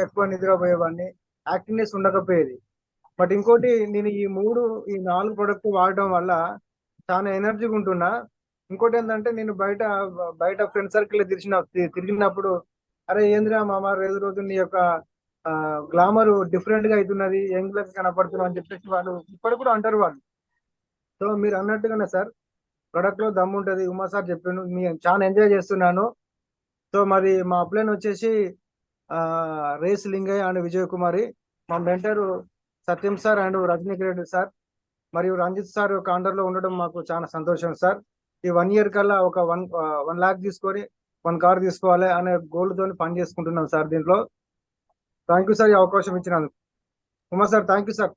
ఎక్కువ నిద్రపోయేవాడిని, యాక్టివ్నెస్ ఉండకపోయేది. బట్ ఇంకోటి, నేను ఈ 4 ప్రొడక్ట్ వాడడం వల్ల చాలా ఎనర్జీగా ఉంటున్నా. ఇంకోటి ఏంటంటే, నేను బయట ఫ్రెండ్ సర్కిల్ తిరిగినప్పుడు, అరే ఏంద్రా మామ రోజు నీ యొక్క గ్లామర్ డిఫరెంట్ గా అవుతున్నది, యంగ్ గా కనపడుతున్నావు అని చెప్పేసి వాళ్ళు ఇప్పటికి కూడా అంటారు వాళ్ళు. సో మీరు అన్నట్టుగానే సార్, ప్రొడక్ట్ లో దమ్ము ఉంటుంది. ఉమా సార్ చెప్పాను, నేను చాలా ఎంజాయ్ చేస్తున్నాను. సో మరి మా అప్లైన్ వచ్చేసి రేస్ లింగయ్య అండ్ విజయ్ కుమారి, మా మెంటర్ సత్యం సార్ అండ్ రజనీకి రెడ్డి సార్, మరియు రంజిత్ సార్ కాండర్ లో ఉండడం మాకు చాలా సంతోషం సార్. ఈ 1 ఇయర్ కల్లా ఒక 1 lakh తీసుకొని 1 కార్ తీసుకోవాలి అనే గోల్ తోని పని చేసుకుంటున్నాం సార్ దీంట్లో. థ్యాంక్ యూ సార్ ఈ అవకాశం ఇచ్చినందుకు. Kumar sir thank you sir.